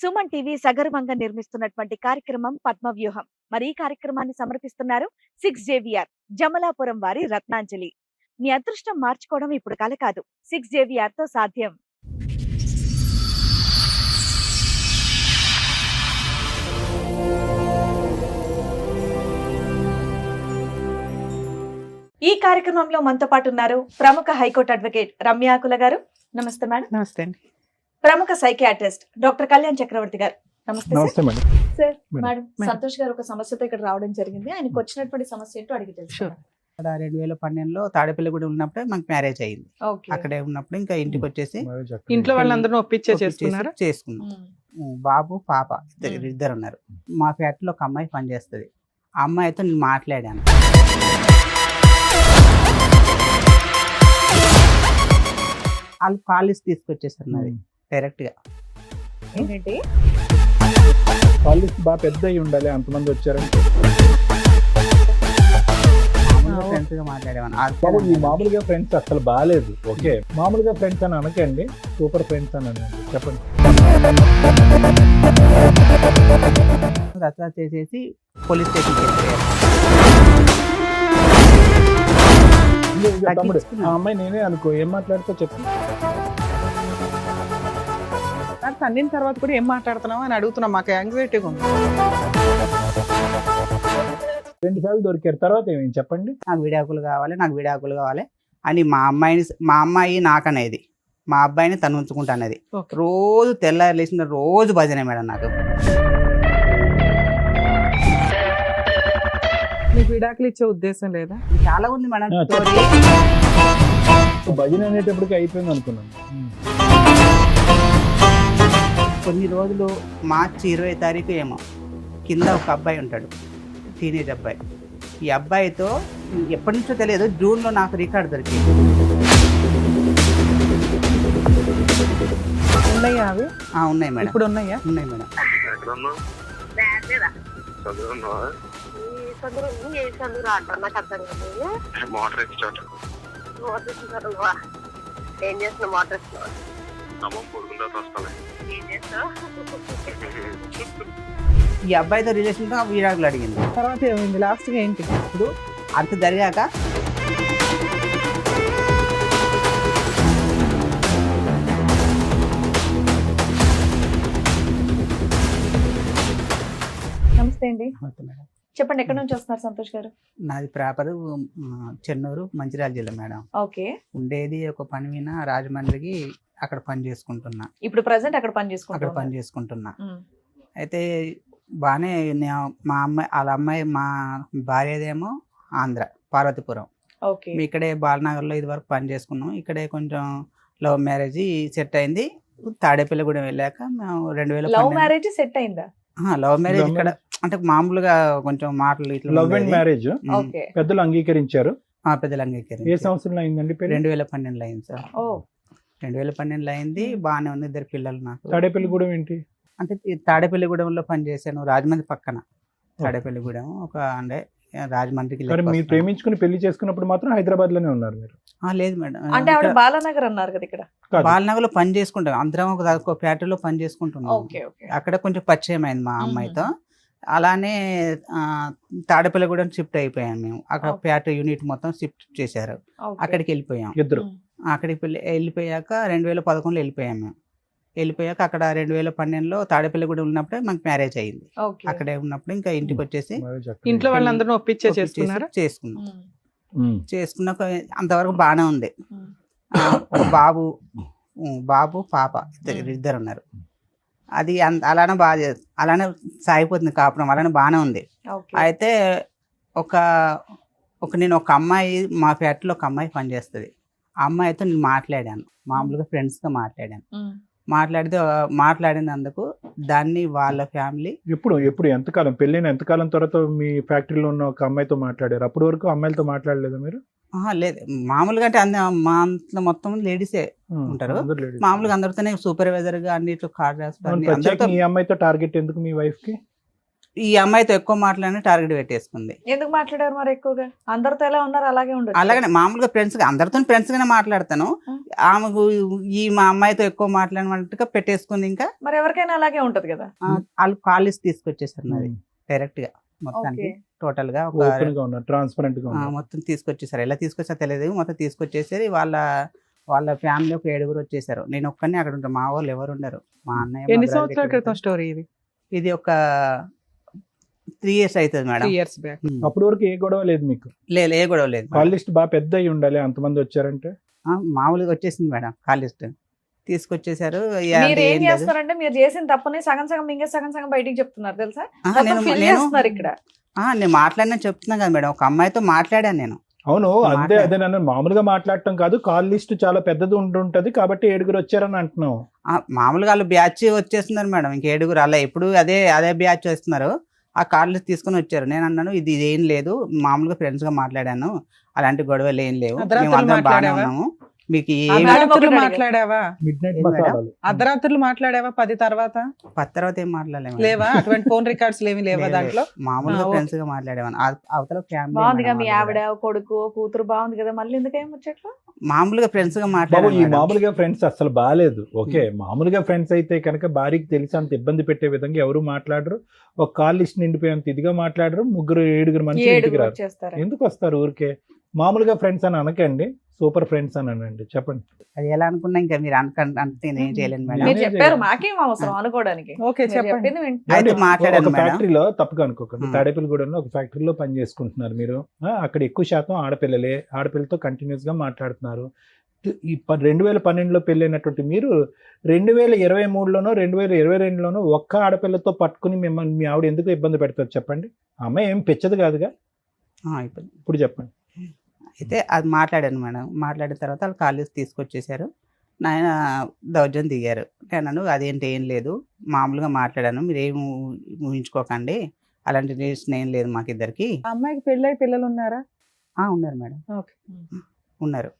Suman TV సగర్వంగా నిర్మిస్తున్నటువంటి కార్యక్రమం పద్మవ్యూహం. మరి ఈ కార్యక్రమాన్ని సమర్పిస్తున్నారు 6JVR జమలాపురం వారి రత్నాంజలి. మీ అదృష్టం మార్చుకోవడం ఇప్పుడు కల కాదు, 6JVR తో సాధ్యం. ఈ కార్యక్రమంలో మనతో పాటు ఉన్నారు ప్రముఖ హైకోర్టు అడ్వకేట్ రమ్యాకుల గారు. నమస్తే మేడం. నమస్తే అండి. ప్రముఖ సైకియాట్రిస్ట్ డాక్టర్ కళ్యాణ్ చక్రవర్తి గారు. నమస్తే మేడం. సార్. మేడం, సంతోష్ గారు ఒక సమస్యతో ఇక్కడ రావడం జరిగింది. ఆయనకు వచ్చినటువంటి సమస్య ఏంటో అడిగి తెలుసు. 2012లో తాడేపల్లిగూడెం ఉన్నప్పుడే మాకు మ్యారేజ్ అయ్యింది. అక్కడే ఉన్నప్పుడు ఇంకా ఇంటికి వచ్చేసి ఇంట్లో వాళ్ళందరూ ఒప్పించే చేసుకున్నాం. బాబు పాప ఇద్దరు ఉన్నారు. మా ఫ్యాక్టరీలో ఒక అమ్మాయి పనిచేస్తుంది. ఆ అమ్మాయితో నేను మాట్లాడాను. వాళ్ళు కాలేజ్ తీసుకొచ్చేసారు నాది డైరెక్ట్ గా. ఏంటంటే కాలేజ్ బాగా పెద్ద అయి ఉండాలి, అంతమంది వచ్చారంటే ఫ్రెండ్స్ గా మాట్లాడేవాను. మామూలుగా ఫ్రెండ్స్ అసలు బాగాలేదు. ఓకే, మామూలుగా ఫ్రెండ్స్ అని అనకండి, సూపర్ ఫ్రెండ్స్ అని అనండి. చెప్పండి. రచ్చ చేసేసి పోలీస్ స్టేషన్ తమ్ముడు ఆ అమ్మాయి నేనే అనుకో, ఏం మాట్లాడుతా చెప్పు. అన్నిన తర్వాత కూడా ఏం మాట్లాడుతున్నావు అని అడుగుతున్నాం. మాకు యాంగ్జైటీగా ఉంది. 2 సార్లు దొరికారు, తర్వాత ఏమేమి చెప్పండి. నాకు విడాకులు కావాలి అని మా అమ్మాయి నాకనేది, మా అబ్బాయిని తను ఉంచుకుంటా అనేది. రోజు తెల్లారి లేచిన రోజు భజనే మేడం నాకు. మీకు విడాకులు ఇచ్చే ఉద్దేశం లేదా? చాలా ఉంది మేడం. భజన అనేటప్పటికి అయిపోయింది అనుకున్నాను. కొన్ని రోజులు మార్చి 20 తారీఖు ఏమో కింద ఒక అబ్బాయి ఉంటాడు, టీనేజ్ అబ్బాయి. ఈ అబ్బాయితో ఎప్పటి నుంచో తెలియదు, జూన్లో నాకు రికార్డు దొరికింది. ఉన్నాయా అవి? ఉన్నాయి మేడం. ఇప్పుడు ఉన్నాయా? ఉన్నాయి మేడం. ఏం చేస్తున్నా మోటార్ ఈ అబ్బాయితో రిలేషన్ తో విడాకులు అడిగింది. తర్వాత ఏమైంది? లాస్ట్ గా ఏంటి? ఇప్పుడు అంత జరిగాక నమస్తే అండి. చెప్పండి, ఎక్కడి నుంచి వస్తున్నారు సంతోష్ గారు? నాది ప్రాపర్ చెన్నూరు, మంచిర్యాల జిల్లా మేడం. ఓకే. ఉండేది ఒక పని మీద రాజమండ్రికి, అక్కడ పని చేసుకుంటున్నా. ఇప్పుడు ప్రెసెంట్ అక్కడ పని చేసుకుంటున్నా. అయితే బాగానే మా అమ్మాయి వాళ్ళ అమ్మాయి మా భార్యదేమో ఆంధ్ర, పార్వతీపురం. ఇక్కడే బాలనగర్లో ఇది వరకు పని చేసుకున్నాం. ఇక్కడే కొంచెం లవ్ మ్యారేజ్ సెట్ అయింది. తాడేపల్లిగూడెం వెళ్ళాక మేము 2000 లవ్ మ్యారేజ్ సెట్ అయిందా? లవ్ మ్యారేజ్ ఇక్కడ అంటే మామూలుగా కొంచెం మాటలు ఇట్లా లవ్ అండ్ మ్యారేజ్ పెద్దలు అంగీకరించారు. పెద్దలు అంగీకరించారు. ఏ సంవత్సరంలో అయిందండి? 2012లో అయింది సార్. 2012లో అయింది. బాగానే ఉంది. 2 పిల్లలు నాకు. తాడేపల్లిగూడెం ఏంటి అంటే తాడేపల్లిగూడెంలో పనిచేశాను, రాజమండ్రి పక్కన. తాడేపల్లిగూడెం ఒక అంటే రాజమండ్రికి. మీరు ప్రేమించుకుని పెళ్లి చేసుకున్నప్పుడు మాత్రం హైదరాబాద్ లోనే ఉన్నారు మీరు? లేదు మేడం. అంటే ఆవిడ బాలనగర్ అన్నారు కదా, ఇక్కడ బాలనగర్ లో పని చేసుకుంటాం. అందరం ఒక ఫ్యాక్టరీలో పని చేసుకుంటున్నాం. అక్కడ కొంచెం పరిచయం అయింది మా అమ్మాయితో. అలానే తాడేపల్లిగూడెం షిఫ్ట్ అయిపోయాం మేము. అక్కడ ఫ్యాక్టరీ యూనిట్ మొత్తం షిఫ్ట్ చేశారు. అక్కడికి వెళ్ళిపోయాం ఇద్దరు. అక్కడికి వెళ్ళిపోయాక 2011లో వెళ్ళిపోయాం మేము. వెళ్ళిపోయాక అక్కడ 2012లో తాడేపల్లిగూడెం ఉన్నప్పుడే మాకు మ్యారేజ్ అయ్యింది. అక్కడే ఉన్నప్పుడు ఇంకా ఇంటికి వచ్చేసి ఇంట్లో వాళ్ళందరూ ఒప్పించే చేసుకున్నాక అంతవరకు బాగానే ఉంది. బాబు పాప ఇద్దరు ఉన్నారు. అది అలానే సాగిపోతుంది కాపురం, అలానే బాగానే ఉంది. అయితే నేను ఒక అమ్మాయి, మా ఫ్యాక్టరీలో ఒక అమ్మాయి పనిచేస్తుంది. ఆ అమ్మాయితో నేను మాట్లాడాను, మామూలుగా ఫ్రెండ్స్తో మాట్లాడినందుకు దాన్ని వాళ్ళ ఫ్యామిలీ ఎప్పుడు ఎంతకాలం పెళ్ళైన ఎంతకాలం తర్వాత మీ ఫ్యాక్టరీలో ఉన్న ఒక అమ్మాయితో మాట్లాడారు? అప్పటి వరకు అమ్మాయిలతో మాట్లాడలేదు మీరు? లేదు, మామూలుగా అంటే మా అంత మొత్తం లేడీసే ఉంటారు. మామూలుగా అందరితోనే సూపర్వైజర్ గా అన్నిట్లో కార్డ్ రాస్తారు. ఈ అమ్మాయితో టార్గెట్ ఎందుకు మీ వైఫ్ కి? ఈ అమ్మాయితో ఎక్కువ మాట్లాడిన టార్గెట్ పెట్టేసుకుంది. ఎందుకు మాట్లాడారు మరి ఎక్కువగా? అందరితో ఎలా ఉన్నారు అలాగే ఉండదు. అలాగనే మామూలుగా ఫ్రెండ్స్ అందరితో ఫ్రెండ్స్ గానే మాట్లాడతాను, ఆమెకు మా అమ్మాయితో ఎక్కువ మాట్లాడినట్టుగా పెట్టేసుకుంది. ఇంకా మరి ఎవరికైనా అలాగే ఉంటది కదా. వాళ్ళు కాలేజ్ తీసుకొచ్చేసారు నాది డైరెక్ట్ గా మొత్తానికి టోటల్ గా ట్రాన్స్పరెంట్ గా మొత్తం తీసుకొచ్చేసారు. ఎలా తీసుకొచ్చా తెలియదు, మొత్తం తీసుకొచ్చేసారు. వాళ్ళ ఫ్యామిలీ ఒక 7 వచ్చేసారు. నేను ఒక్కనే అక్కడ ఉంటాను, మా వాళ్ళు ఎవరు ఉండరు. మా అన్నయ్య ఎన్ని సంవత్సరాల క్రితం స్టోరీ ఇది? ఇది ఒక 3 years అవుతుంది మేడం. 3 years back. అప్పటి వరకు ఏ గొడవ లేదు మీకు? లేదు, ఏ గొడవ లేదు. కాల్ లిస్ట్ బాగా పెద్ద అయి ఉండాలి, అంతమంది వచ్చారంటే. మామూలుగా వచ్చేసింది మేడం, కాల్ లిస్ట్ తీసుకొచ్చేసారు. మీరు ఏం చేస్తారంటే మీరు చేసిన తప్పుని సగం సగం మింగే సగం సగం బయటికి చెప్తున్నారు తెలుసా. ఇక్కడ నేను మాట్లాడినా చెప్తున్నా కదా మేడం, ఒక అమ్మాయితో మాట్లాడాను నేను. అవును, అదే నన్ను మామూలుగా మాట్లాడటం కాదు, కాల్ లిస్ట్ చాలా పెద్దది ఉంటుంటది కాబట్టి 7 వచ్చారని అంటున్నావు. మామూలుగా వాళ్ళు బ్యాచ్ వచ్చేస్తున్నారు మేడం, ఇంక 7 అలా ఎప్పుడు అదే బ్యాచ్ వస్తున్నారు. ఆ కాల్ లిస్ట్ తీసుకుని వచ్చారు. నేను అన్నాను ఇది ఏం లేదు, మామూలుగా ఫ్రెండ్స్ గా మాట్లాడాను, అలాంటి గొడవలు ఏం లేవు, మేము అందరం బాగానే ఉన్నాము. మీకు మాట్లాడావా? అర్ధరాత్రులు మాట్లాడావా? 10 తర్వాత ఏం మాట్లాడలేము. లేవా? అటువంటి ఫోన్ రికార్డ్స్ ఏమి లేవా దాంట్లో? మామూలుగా ఫ్రెండ్స్ గా మాట్లాడేవాను. అవతల బాగుందిగా మీ ఆవిడ కొడుకు కూతురు బాగుంది కదా, మళ్ళీ ఎందుకేం వచ్చేట్లు? మామూలుగా ఫ్రెండ్స్ గా ఈ మాట్లాడాను. మామూలుగా ఫ్రెండ్స్ అసలు బాగాలేదు. ఓకే, మామూలుగా ఫ్రెండ్స్ అయితే కనుక భార్యకి తెలిసి అంత ఇబ్బంది పెట్టే విధంగా ఎవరు మాట్లాడరు. ఒక కాల్ లిస్ట్ నిండిపోయేంత ఇదిగా మాట్లాడరు. 7 మనుషులు ఇంటికి రారు. ఎందుకు వస్తారు ఊరికే? మామూలుగా ఫ్రెండ్స్ అని అనకండి, సూపర్ ఫ్రెండ్స్ అని అనండి. చెప్పండి. అది ఎలా అనుకున్నా ఇంకా మీరు అంటే నేను చేయలేను మేడం. మీరు చెప్పారు, మాకేం అవసరం అనుకోవడానికి. ఓకే, చెప్పండి. మాట్లాడాను. ఫ్యాక్టరీలో తప్పుగా అనుకోకండి, తాడేపల్లిగూడెంలో ఒక ఫ్యాక్టరీలో పని చేసుకుంటున్నారు మీరు. అక్కడ ఎక్కువ శాతం ఆడపిల్లలే, ఆడపిల్లతో కంటిన్యూస్ గా మాట్లాడుతున్నారు. ఈ 2012లో పెళ్ళైనటువంటి మీరు 2023లోనో 2022లోనో ఒక్క ఆడపిల్లతో పట్టుకుని మిమ్మల్ని మీ ఆవిడ ఎందుకు ఇబ్బంది పెడతారు చెప్పండి? అమ్మాయి ఏం పెచ్చదు కాదుగా. ఇప్పుడు చెప్పండి. అయితే అది మాట్లాడాను మేడం. మాట్లాడిన తర్వాత వాళ్ళు కాలేజ్ తీసుకొచ్చేసారు. నాయన దౌర్జన్యం దిగారు. నేను అదేంటి ఏం లేదు, మామూలుగా మాట్లాడాను, మీరు ఏం ఊహించుకోకండి, అలాంటి రిలేషన్ ఏం లేదు మాకిద్దరికి. అమ్మాయికి పెళ్ళై పిల్లలు ఉన్నారా? ఉన్నారు మేడం, ఉన్నారు.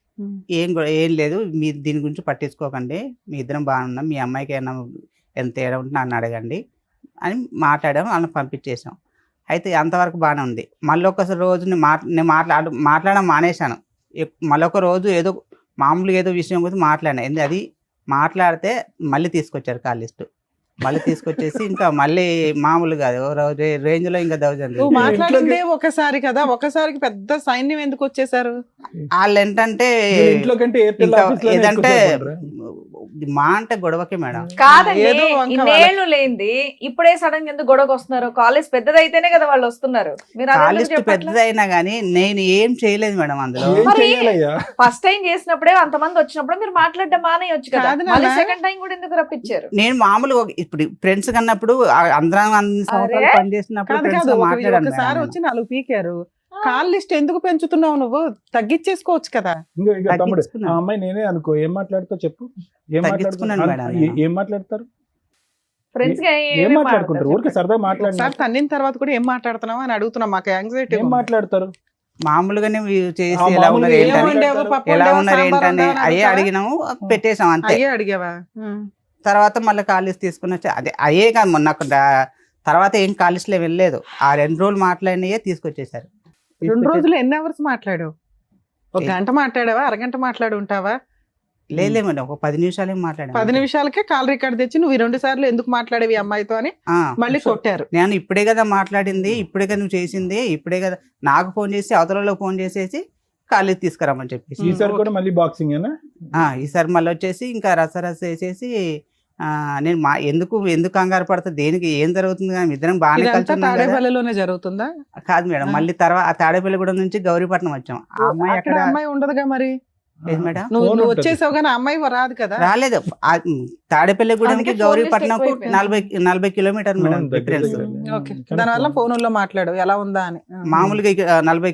ఏం లేదు, మీరు దీని గురించి పట్టించుకోకండి, మీ ఇద్దరం బాగున్నాం, మీ అమ్మాయికి ఏమైనా ఎంత తేడా ఉంటే నన్ను అడగండి అని మాట్లాడాము. వాళ్ళని పంపించేసాం. అయితే అంతవరకు బాగానే ఉంది. మళ్ళీ ఒకసారి రోజు నేను మాట్లాడడం మానేశాను. మళ్ళీ ఒక రోజు ఏదో మామూలుగా ఏదో విషయం గురించి మాట్లాడాను. అది మాట్లాడితే మళ్ళీ తీసుకొచ్చారు కాల్ లిస్ట్. మళ్ళీ తీసుకొచ్చేసి ఇంకా మళ్ళీ మామూలుగా రేంజ్ లో ఇంకా దౌర్జన్యం. మాట్లాడిందే ఒకసారి కదా, ఒకసారికి పెద్ద సైన్యం ఎందుకు వచ్చేసారు? వాళ్ళు ఏంటంటే ఏదంటే మా అంటే గొడవకి మేడం. కాదండి, ఇన్నేళ్లు లేనిది ఇప్పుడే సడన్ గా ఎందుకు గొడవకు వస్తున్నారు? కాలేజ్ పెద్దదైతేనే కదా వాళ్ళు వస్తున్నారు. కాలేజ్ పెద్దదైనా గానీ నేను ఏం చేయలేదు మేడం అందులో. ఫస్ట్ టైం చేసినప్పుడే అంతమంది వచ్చినప్పుడు మీరు మాట్లాడడం మానేయొచ్చు కదా, మళ్ళీ సెకండ్ టైం కూడా ఎందుకు రప్పించారు? నేను మామూలుగా ఇప్పుడు ఫ్రెండ్స్ కన్నప్పుడు అందరం అన్ని సంవత్సరాలు పనిచేసినప్పుడు ఒకసారి వచ్చి 4 పీకారు. కాల్ లిస్ట్ ఎందుకు పెంచుతున్నావు? నువ్వు తగ్గించేసుకోవచ్చు కదా. అమ్మాయి నేనే అనుకో, ఏం మాట్లాడుతావు చెప్పు? ఏం మాట్లాడతారు? ఫ్రెండ్స్ గా ఏం మాట్లాడుకుంటారు? ఊరికి సరదాగా మాట్లాడతారు. తన్నిన తర్వాత కూడా ఏం మాట్లాడుతున్నావు అని అడుగుతున్నా. మాకు యాంగ్జైటీ. ఏం మాట్లాడతారు? మామూలుగానే చేసి ఎలా ఉన్నారు ఏంటని అయ్యే అడిగినాము, పెట్టేసాం అంతే. అడిగావా? తర్వాత మళ్ళీ కాలేజ్ తీసుకుని వచ్చి అయ్యే కాదు, మొన్న తర్వాత ఏం కాలేజ్లో వెళ్ళలేదు. ఆ 2 రోజులు మాట్లాడినయే తీసుకొచ్చేసారు. 2 రోజులు ఎన్ని అవర్స్ మాట్లాడావు? 1 గంట మాట్లాడావా? అరగంట మాట్లాడి ఉంటావా? లేదు మేడం, ఒక 10 నిమిషాలు మాట్లాడాను. 10 నిమిషాలకే కాల్ రికార్డ్ తెచ్చి నువ్వు 2 సార్లు ఎందుకు మాట్లాడేవి అమ్మాయితో అని మళ్ళీ కొట్టారు. నేను ఇప్పుడే కదా మాట్లాడింది, ఇప్పుడే కదా నువ్వు చేసింది, ఇప్పుడే కదా నాకు ఫోన్ చేసి అవతలలో ఫోన్ చేసేసి కాలేజ్ తీసుకురామని చెప్పేసి. ఈసారి కూడా మళ్ళీ బాక్సింగ్ ఈసారి మళ్ళీ వచ్చేసి ఇంకా రసరస వేసేసి నేను ఎందుకు కంగారు పడతా, దేనికి ఏం జరుగుతుంది కానీ ఇద్దరం బాగానే తాడేపల్లిలోనే జరుగుతుందా? కాదు మేడం, మళ్ళీ తర్వాత తాడేపల్లిగూడెం నుంచి గౌరీపట్నం వచ్చాం. ఆ అమ్మాయి అక్కడ అమ్మాయి ఉండదుగా మరి. మేడం నువ్వు వచ్చేసావు కానీ అమ్మాయి రాదు కదా. రాలేదు. తాడేపల్లిగూడెంకి గౌరీపట్నం 40 కిలోమీటర్ మేడం డిఫరెన్స్. దానివల్ల ఫోన్లో మాట్లాడు ఎలా ఉందా అని. మామూలుగా 40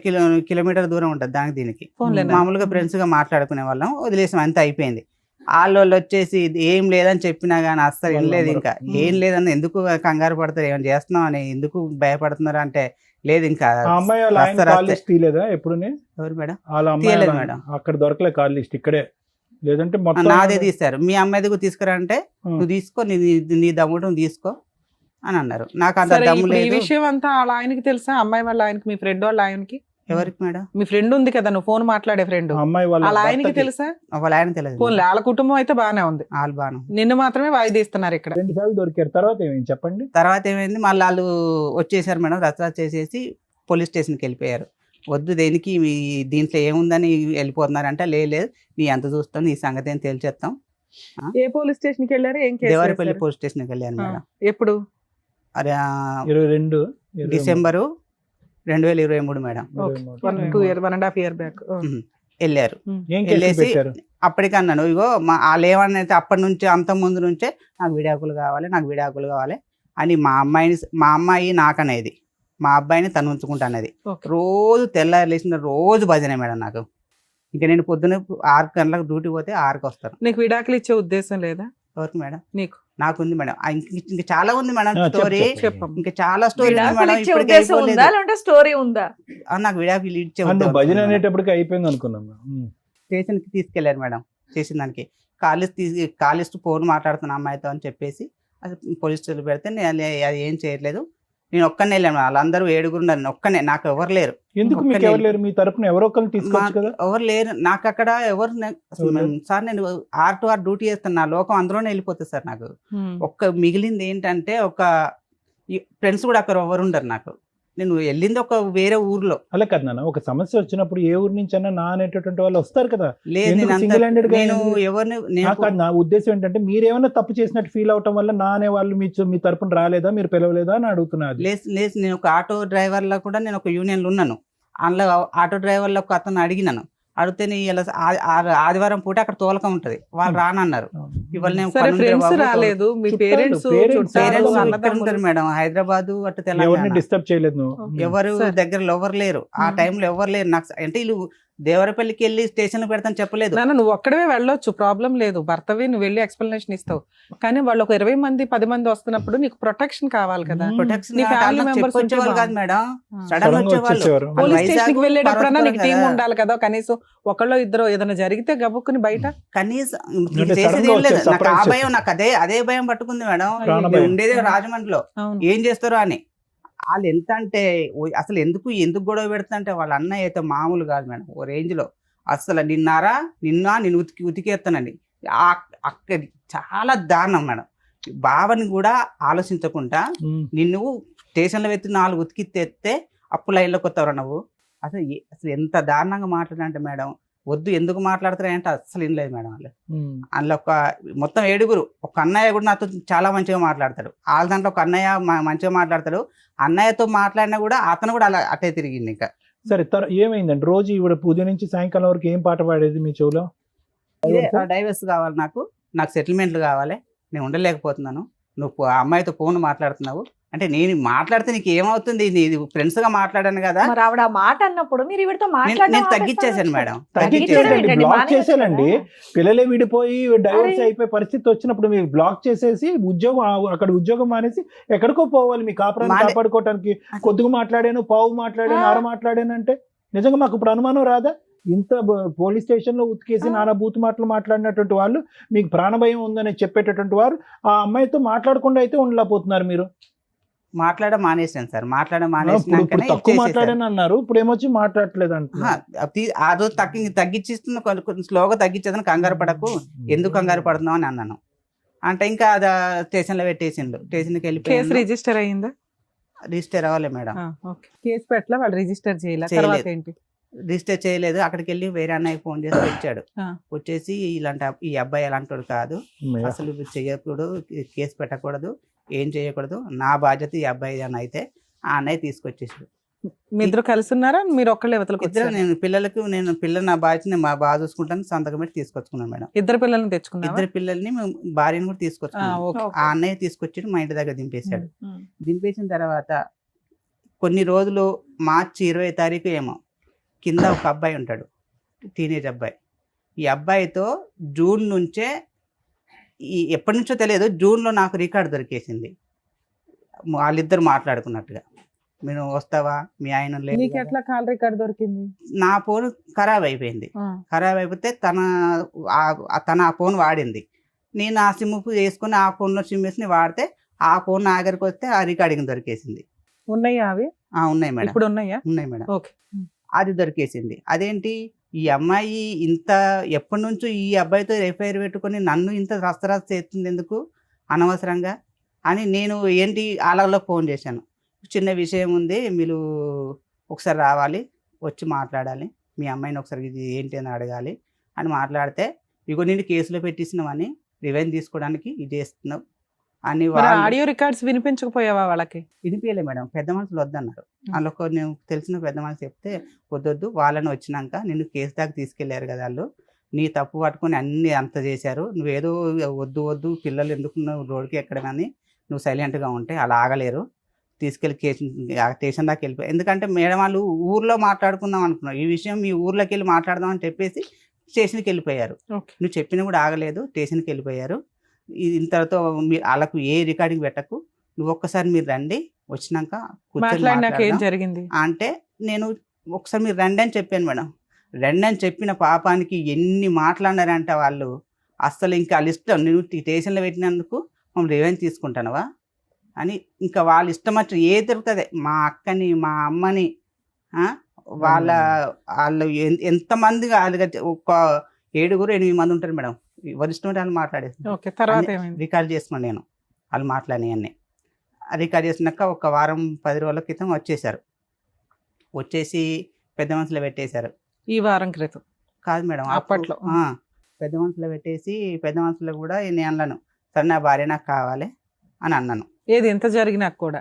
కిలోమీటర్ దూరం ఉంటుంది దానికి దీనికి. మామూలుగా ఫ్రెండ్స్ గా మాట్లాడుకునే వాళ్ళం, వదిలేసాం, అంతా అయిపోయింది. వాళ్ళు వచ్చేసి ఏం లేదని చెప్పినా గానీ అస్సలు ఏం లేదు, ఇంకా ఏం లేదని ఎందుకు కంగారు పడతారు, ఏమైనా చేస్తున్నాం అని ఎందుకు భయపడుతున్నారు అంటే లేదు ఇంకా. ఎప్పుడు ఎవరు మేడం? తీయలేదు మేడం, అక్కడ దొరకలే కాల్ లిస్ట్, ఇక్కడే లేదంటే నాదే తీస్తారు. మీ అమ్మాయి దగ్గర తీసుకురా అంటే నువ్వు తీసుకో, నీ దమ్ముడు తీసుకో అని అన్నారు. నాకు అంత సరే, దమ్ము ఇప్పుడు ఈ లేదు. విషయం అంతా వాళ్ళ ఆయనకి తెలుసా? అమ్మాయి వాళ్ళ ఆయనకి, మీ ఫ్రెండ్ వాళ్ళ ఆయనకి? ఎవరికి మేడం? మీ ఫ్రెండ్ ఉంది కదా, నువ్వు ఫోన్ మాట్లాడే ఫ్రెండ్, అమ్మాయి వాళ్ళ ఆయనకి భర్తకి తెలుసా? వాళ్ళ ఆయన తెలియదు ఫోన్ వాళ్ళ కుటుంబం అయితే బానే ఉంది, వాళ్ళు బాను. నిన్ను మాత్రమే వాయిదీస్తున్నారు ఇక్కడ. 2 సార్లు దొరికారు. తర్వాత ఏమైంది చెప్పండి. తర్వాత ఏమైంది, మళ్ళీ వాళ్ళు వచ్చేసారు మేడం, రచ్చ చేసేసి పోలీస్ స్టేషన్కి వెళ్ళిపోయారు. వద్దు దేనికి దీంట్లో ఏముందని వెళ్ళిపోతున్నారంటే, లేదు నీ ఎంత చూస్తాం, నీ సంగతి ఏం తేల్చేస్తాం. ఏ పోలీస్ స్టేషన్ కి వెళ్ళారు? ఏం కేసు దేవరపల్లి వేశారు? పోలీస్ స్టేషన్కి వెళ్ళాను మేడం. ఎప్పుడు? అదే 22 డిసెంబరు 2023 మేడం 1.5 year బ్యాక్ వెళ్ళారు. ఏం కేసు వెళ్ళేసి పెట్టారు? అప్పటికి అన్నాను, ఇగో వాళ్ళు ఏమన్నైతే అప్పటి నుంచి అంత ముందు నుంచే నాకు విడాకులు కావాలి, నాకు విడాకులు కావాలి అని మా అమ్మాయి నాకనేది, మా అబ్బాయిని తను ఉంచుకుంటానేది. Okay. రోజు తెల్లారి లేచిన రోజు భజనే మేడం నాకు. ఇంకా నేను పొద్దున్న 6 గంటలకు డ్యూటీ పోతే 6కి వస్తాను. నీకు విడాకులు ఇచ్చే ఉద్దేశం లేదా? ఎవరికి మేడం? నీకు. నాకుంది మేడం. ఇంకా చాలా ఉంది మేడం చెప్పు, స్టోరీ. చెప్పమ్మా. ఇంకా చాలా స్టోరీ ఉంది విడాకులు మేడం. ఇచ్చే ఇప్పటికీ ఉద్దేశం ఉందా అయిపోలేదు. లేదంటే స్టోరీ ఉందా? నాకు విడాకులు ఇచ్చే నువ్వు ఉద్దేశం భజన ఉంది మేడం. అనేటప్పటికి అయిపోయింది అనుకున్నాం. స్టేషన్కి తీసుకెళ్లారు మేడం. చేసిన దానికి కాలేజ్ ఫోన్ మాట్లాడుతున్న అమ్మాయితో అని చెప్పేసి అది పోలీస్ స్టేషన్ పెడితే నేను అది ఏం చేయట్లేదు, నేను ఒక్కనే వెళ్ళాను. వాళ్ళందరూ 7 ఉన్నారు, ఒక్కనే, నాకు ఎవరు లేరు. ఎందుకు మీకు ఎవరు లేరు? మీ తరపున ఎవరో ఒకరిని తీసుకోవచ్చు కదా. ఎవరు లేరు నాకు అక్కడ. సార్ నేను R to R డ్యూటీ చేస్తాను, నా లోకం అందులోనే వెళ్ళిపోతుంది సార్. నాకు ఒక్క మిగిలింది ఏంటంటే ఫ్రెండ్స్ కూడా అక్కడ ఎవరు ఉండరు నాకు. నేను వెళ్ళింది ఒక వేరే ఊర్లో. అలా కదా నాన్న, ఒక సమస్య వచ్చినప్పుడు ఏ ఊరు నుంచి అన్నా నా అనేటటువంటి వాళ్ళు వస్తారు కదా. లేదు ఎందుకు నేను single handed గా నేను ఎందుకు? ఎవరిని నాకు కాదు, నా ఉద్దేశం ఏంటంటే మీరేమైనా తప్పు చేసినట్టు ఫీల్ అవటం వల్ల నా అనే వాళ్ళు మీ తరపున రాలేదా, మీరు పిలవలేదా అని అడుగుతున్నారు. లేదు నేను ఒక ఆటో డ్రైవర్లో కూడా నేను ఒక యూనియన్లో ఉన్నాను. అందులో ఆటో డ్రైవర్లో ఒక అతను అడిగినాను, అడిగితే నీ ఇలా ఆదివారం పూట అక్కడ తోలకం ఉంటది, వాళ్ళు రానన్నారు. ఇవాళ నేను సరే, ఫ్రెండ్స్ రాలేదు, మీ పేరెంట్స్ పేరెంట్స్ ఉంటారు మేడం, హైదరాబాద్ అటు ఎవరిని తెలంగాణ. డిస్టర్బ్ చేయలేదు నువ్వు. ఎవరు సరే. దగ్గరలో ఎవరు లేరు ఆ టైంలో, ఎవరు లేరు నాకు. అంటే వీళ్ళు దేవరపల్లికి వెళ్ళి స్టేషన్ పెడతాను చెప్పలేదు. నాన్న నువ్వు ఒక్కడవే వెళ్ళొచ్చు, ప్రాబ్లం లేదు, భర్తవి నువ్వు వెళ్ళి ఎక్స్ప్లెనేషన్ ఇస్తావు. కానీ వాళ్ళు ఒక 20 మంది 10 మంది వస్తున్నప్పుడు నీకు ప్రొటెక్షన్ కావాలి కదా. ప్రొటెక్షన్ నీ family members వచ్చేవాళ్ళు ఉంటే కాదు మేడం, ఆ. సడన్ సడన్గా వచ్చేవాళ్ళు. వచ్చేసేవారు. పోలీస్ వైజాగ్, స్టేషన్ కి వెళ్ళేటప్పుడన్నా నీకు టీం పర్వతపురం ఉండాలి కదా, కనీసం ఒకళ్ళో ఇద్దరు ఏదైనా జరిగితే గబుక్కుని బయట. కనీసం అంటే చేసేది సడన్గా ఏం లేదు. వచ్చే నాకు ఆ surprise భయం, నాకు అదే భయం పట్టుకుంది మేడం. ప్రాణ నేను భయం. ఉండేదే రాజమండ్రిలో, అవును. ఏం చేస్తారో అని. వాళ్ళు ఎంత అంటే అసలు ఎందుకు గొడవ పెడుతుంటే, వాళ్ళ అన్నయ్య అయితే మామూలు కాదు మేడం, ఓ రేంజ్ లో. అసలు నిన్ను ఉతికేస్తానండి. అక్కడ చాలా దారుణం మేడం. బావని కూడా ఆలోచించకుండా నిన్ను స్టేషన్లో పెట్టి 4 ఉతికితే అప్పు లైన్లోకి వస్తావు నువ్వు. అసలు ఎంత దారుణంగా మాట్లాడంటే మేడం, వద్దు ఎందుకు మాట్లాడతారంటే అసలు ఏం లేదు మేడం. వాళ్ళు అందులో మొత్తం 7, ఒక అన్నయ్య కూడా నాతో చాలా మంచిగా మాట్లాడతాడు. వాళ్ళ దాంట్లో ఒక అన్నయ్య మంచిగా మాట్లాడతాడు. అన్నయ్యతో మాట్లాడినా కూడా అతను కూడా అలా అట్టే తిరిగింది. ఇంకా సరే, ఏమైందండి? రోజు ఇవిడ ఉదయం నుంచి సాయంకాలం వరకు ఏం పాట పాడేది మీ చెవులో? డైవర్స్ కావాలి, నాకు సెటిల్మెంట్లు కావాలి, నేను ఉండలేకపోతున్నాను, నువ్వు ఆ అమ్మాయితో ఫోన్ మాట్లాడుతున్నావు అంటే నేను మాట్లాడితే నీకు ఏమవుతుంది, నీది ఫ్రెండ్స్ గా మాట్లాడాను కదా. మరి ఆవిడ ఆ మాట అన్నప్పుడు మీరు ఈవిడతో నేను తగ్గించేసాను మేడం. తగ్గించేసేయండి, బ్లాక్ చేసేయాలండి. మానేయొచ్చు పిల్లలే విడిపోయి డైవర్స్ అయిపోయి పరిస్థితి వచ్చినప్పుడు మీరు బ్లాక్ చేసేసి అక్కడ ఉద్యోగం మానేసి ఎక్కడికో పోవాలి మీ కాపురాన్ని కాపాడుకోవటానికి. కొద్దిగా మాట్లాడాను, పావు మాట్లాడాను, అర మాట్లాడాను అంటే నిజంగా మాకు ఇప్పుడు అనుమానం రాదా? ఇంత పోలీస్ స్టేషన్ లో ఉతికేసి నానా బూత్ మాటలు మాట్లాడినటువంటి వాళ్ళు, మీకు ప్రాణభయం ఉందని చెప్పేటటువంటి వారు ఆ అమ్మాయితో మాట్లాడకుండా అయితే ఉండలేకపోతున్నారు. మీరు మానేసాను సార్, తక్కువ మాట్లాడాను అన్నారు, ఇప్పుడు ఏమొచ్చి మాట్లాడట్లేదు అంటున్నారు. అదో తగ్గించిస్తున్న కొంచెం స్లోగా తగ్గించేదని, కంగారు పడకు, ఎందుకు కంగారు పడుతున్నావు అని అన్నాను. అంటే ఇంకా అది స్టేషన్ లో పెట్టేసిండు. స్టేషన్కి కేసు వెళ్ళి రిజిస్టర్ అయ్యిందా? రిజిస్టర్ అవ్వాలి మేడం. కేసు పెట్టలే, వాళ్ళు రిజిస్టర్ చేయలేదు. తర్వాత ఏంటి? రిజిస్టర్ చేయలేదు. అక్కడికి వెళ్ళి వేరే అన్నయ్య ఫోన్ చేసి వచ్చాడు. వచ్చేసి ఈ అబ్బాయి అలాంటి కాదు, అసలు చెయ్యకూడదు, కేసు పెట్టకూడదు, ఏం చేయకూడదు, నా బాధ్యత ఈ అబ్బాయి అని అయితే ఆ అన్నయ్య తీసుకొచ్చేసాడు. మీ ఇద్దరు కలిసి ఉన్నారా? మీరు ఒక్కళ్ళే ఇద్దరు? నేను పిల్లలు నా బాధ్యత నేను బాగా చూసుకుంటాను, సంతకం పెట్టి తీసుకొచ్చుకున్నాను మేడం. ఇద్దరు పిల్లల్ని తెచ్చుకున్నా? ఇద్దరు పిల్లల్ని, భార్యను కూడా తీసుకొచ్చుకున్నాను. ఆ అన్నయ్య తీసుకొచ్చి మా ఇంటి దగ్గర దింపేశాడు. దింపేసిన తర్వాత కొన్ని రోజులు మార్చి 20వ తారీఖు ఏమో కింద ఒక అబ్బాయి ఉంటాడు, టీనేజ్ అబ్బాయి. ఈ అబ్బాయితో జూన్ నుంచే, ఎప్పటి నుంచో తెలియదు, జూన్లో నాకు రికార్డు దొరికేసింది. వాళ్ళిద్దరు మాట్లాడుకున్నట్టుగా, మీరు వస్తావా, మీ ఆయన లేదు. నీకు ఎట్లా కాల్ రికార్డ్ దొరికింది? నా ఫోన్ ఖరాబ్ అయిపోయింది. ఖరాబ్ అయిపోతే తన ఆ ఫోన్ వాడింది. నేను ఆ సిమ్ వేసుకుని ఆ ఫోన్లో సిమ్ వేసి వాడితే ఆ ఫోన్ నా దగ్గరికి వస్తే ఆ రికార్డింగ్ దొరికేసింది. ఉన్నాయా అవి? ఉన్నాయి మేడం, ఇప్పుడు ఉన్నాయా? ఉన్నాయి మేడం. ఓకే. అది దొరికేసింది. అదేంటి ఈ అమ్మాయి ఇంత ఎప్పటి నుంచో ఈ అబ్బాయితో ఎఫ్ఐఆర్ పెట్టుకొని నన్ను ఇంత రస్తరాస్త చేస్తుంది ఎందుకు అనవసరంగా అని నేను ఏంటి వాళ్ళలో ఫోన్ చేశాను. చిన్న విషయం ఉంది, మీరు ఒకసారి రావాలి, వచ్చి మాట్లాడాలి, మీ అమ్మాయిని ఒకసారి ఇది ఏంటి అని అడగాలి అని మాట్లాడితే, ఇగో నేను కేసులో పెట్టిస్తున్నామని రివెంజ్ తీసుకోవడానికి ఇది చేస్తున్నావు అని ఆడియో రికార్డ్స్ వినిపించకపోయావా వాళ్ళకి? వినిపించలే మేడం. పెద్ద మనుషులు వద్దన్నారు. అందులో నేను తెలిసిన పెద్ద మనుషులు చెప్తే వద్దొద్దు, వాళ్ళని వచ్చినాక నిన్ను కేసు దాకా తీసుకెళ్లారు కదా వాళ్ళు, నీ తప్పు పట్టుకొని అన్ని అంత చేశారు, నువ్వేదో వద్దు వద్దు పిల్లలు ఎందుకు రోడ్డుకి ఎక్కడమని నువ్వు సైలెంట్గా ఉంటే అలా ఆగలేరు, తీసుకెళ్ళి స్టేషన్ దాకా వెళ్ళిపోయి, ఎందుకంటే మేడం వాళ్ళు ఊర్లో మాట్లాడుకుందాం అనుకున్నారు, ఈ విషయం మీ ఊర్లోకి వెళ్ళి మాట్లాడదాం అని చెప్పేసి స్టేషన్కి వెళ్ళిపోయారు. నువ్వు చెప్పినా కూడా ఆగలేదు, స్టేషన్కి వెళ్ళిపోయారు. ఇంతతో మీరు వాళ్ళకు ఏ రికార్డింగ్ పెట్టకు, నువ్వు ఒక్కసారి మీరు రండి, వచ్చినాక ఏం జరిగింది అంటే నేను ఒకసారి మీరు రండి అని చెప్పాను మేడం. రండి అని చెప్పిన పాపానికి ఎన్ని మాట్లాడినారంటే వాళ్ళు అస్సలు ఇంకా వాళ్ళ ఇష్టం, నువ్వు స్టేషన్లో పెట్టినందుకు మనం రివెంజ్ తీసుకుంటానవా అని ఇంకా వాళ్ళ ఇష్టం వచ్చి ఏ దొరుకుతుంది, మా అక్కని మా అమ్మని వాళ్ళు ఎంతమంది ఒక 7-8 మంది ఉంటారు మేడం, ఎవరి ఇష్టం వాళ్ళు మాట్లాడేసి రికార్డ్ చేసుకున్నాను నేను. వాళ్ళు మాట్లాడినవన్నీ రికార్డ్ చేసినాక ఒక వారం 10 రోజుల క్రితం వచ్చేసారు, వచ్చేసి పెద్ద మనుషులు పెట్టేశారు. ఈ వారం క్రితం కాదు మేడం, అప్పట్లో పెద్ద మనుషులు పెట్టేసి పెద్ద మనుషులు కూడా నేను అన్నాను, సరే నా భార్య నాకు కావాలి అని అన్నాను. ఏది ఎంత జరిగినా కూడా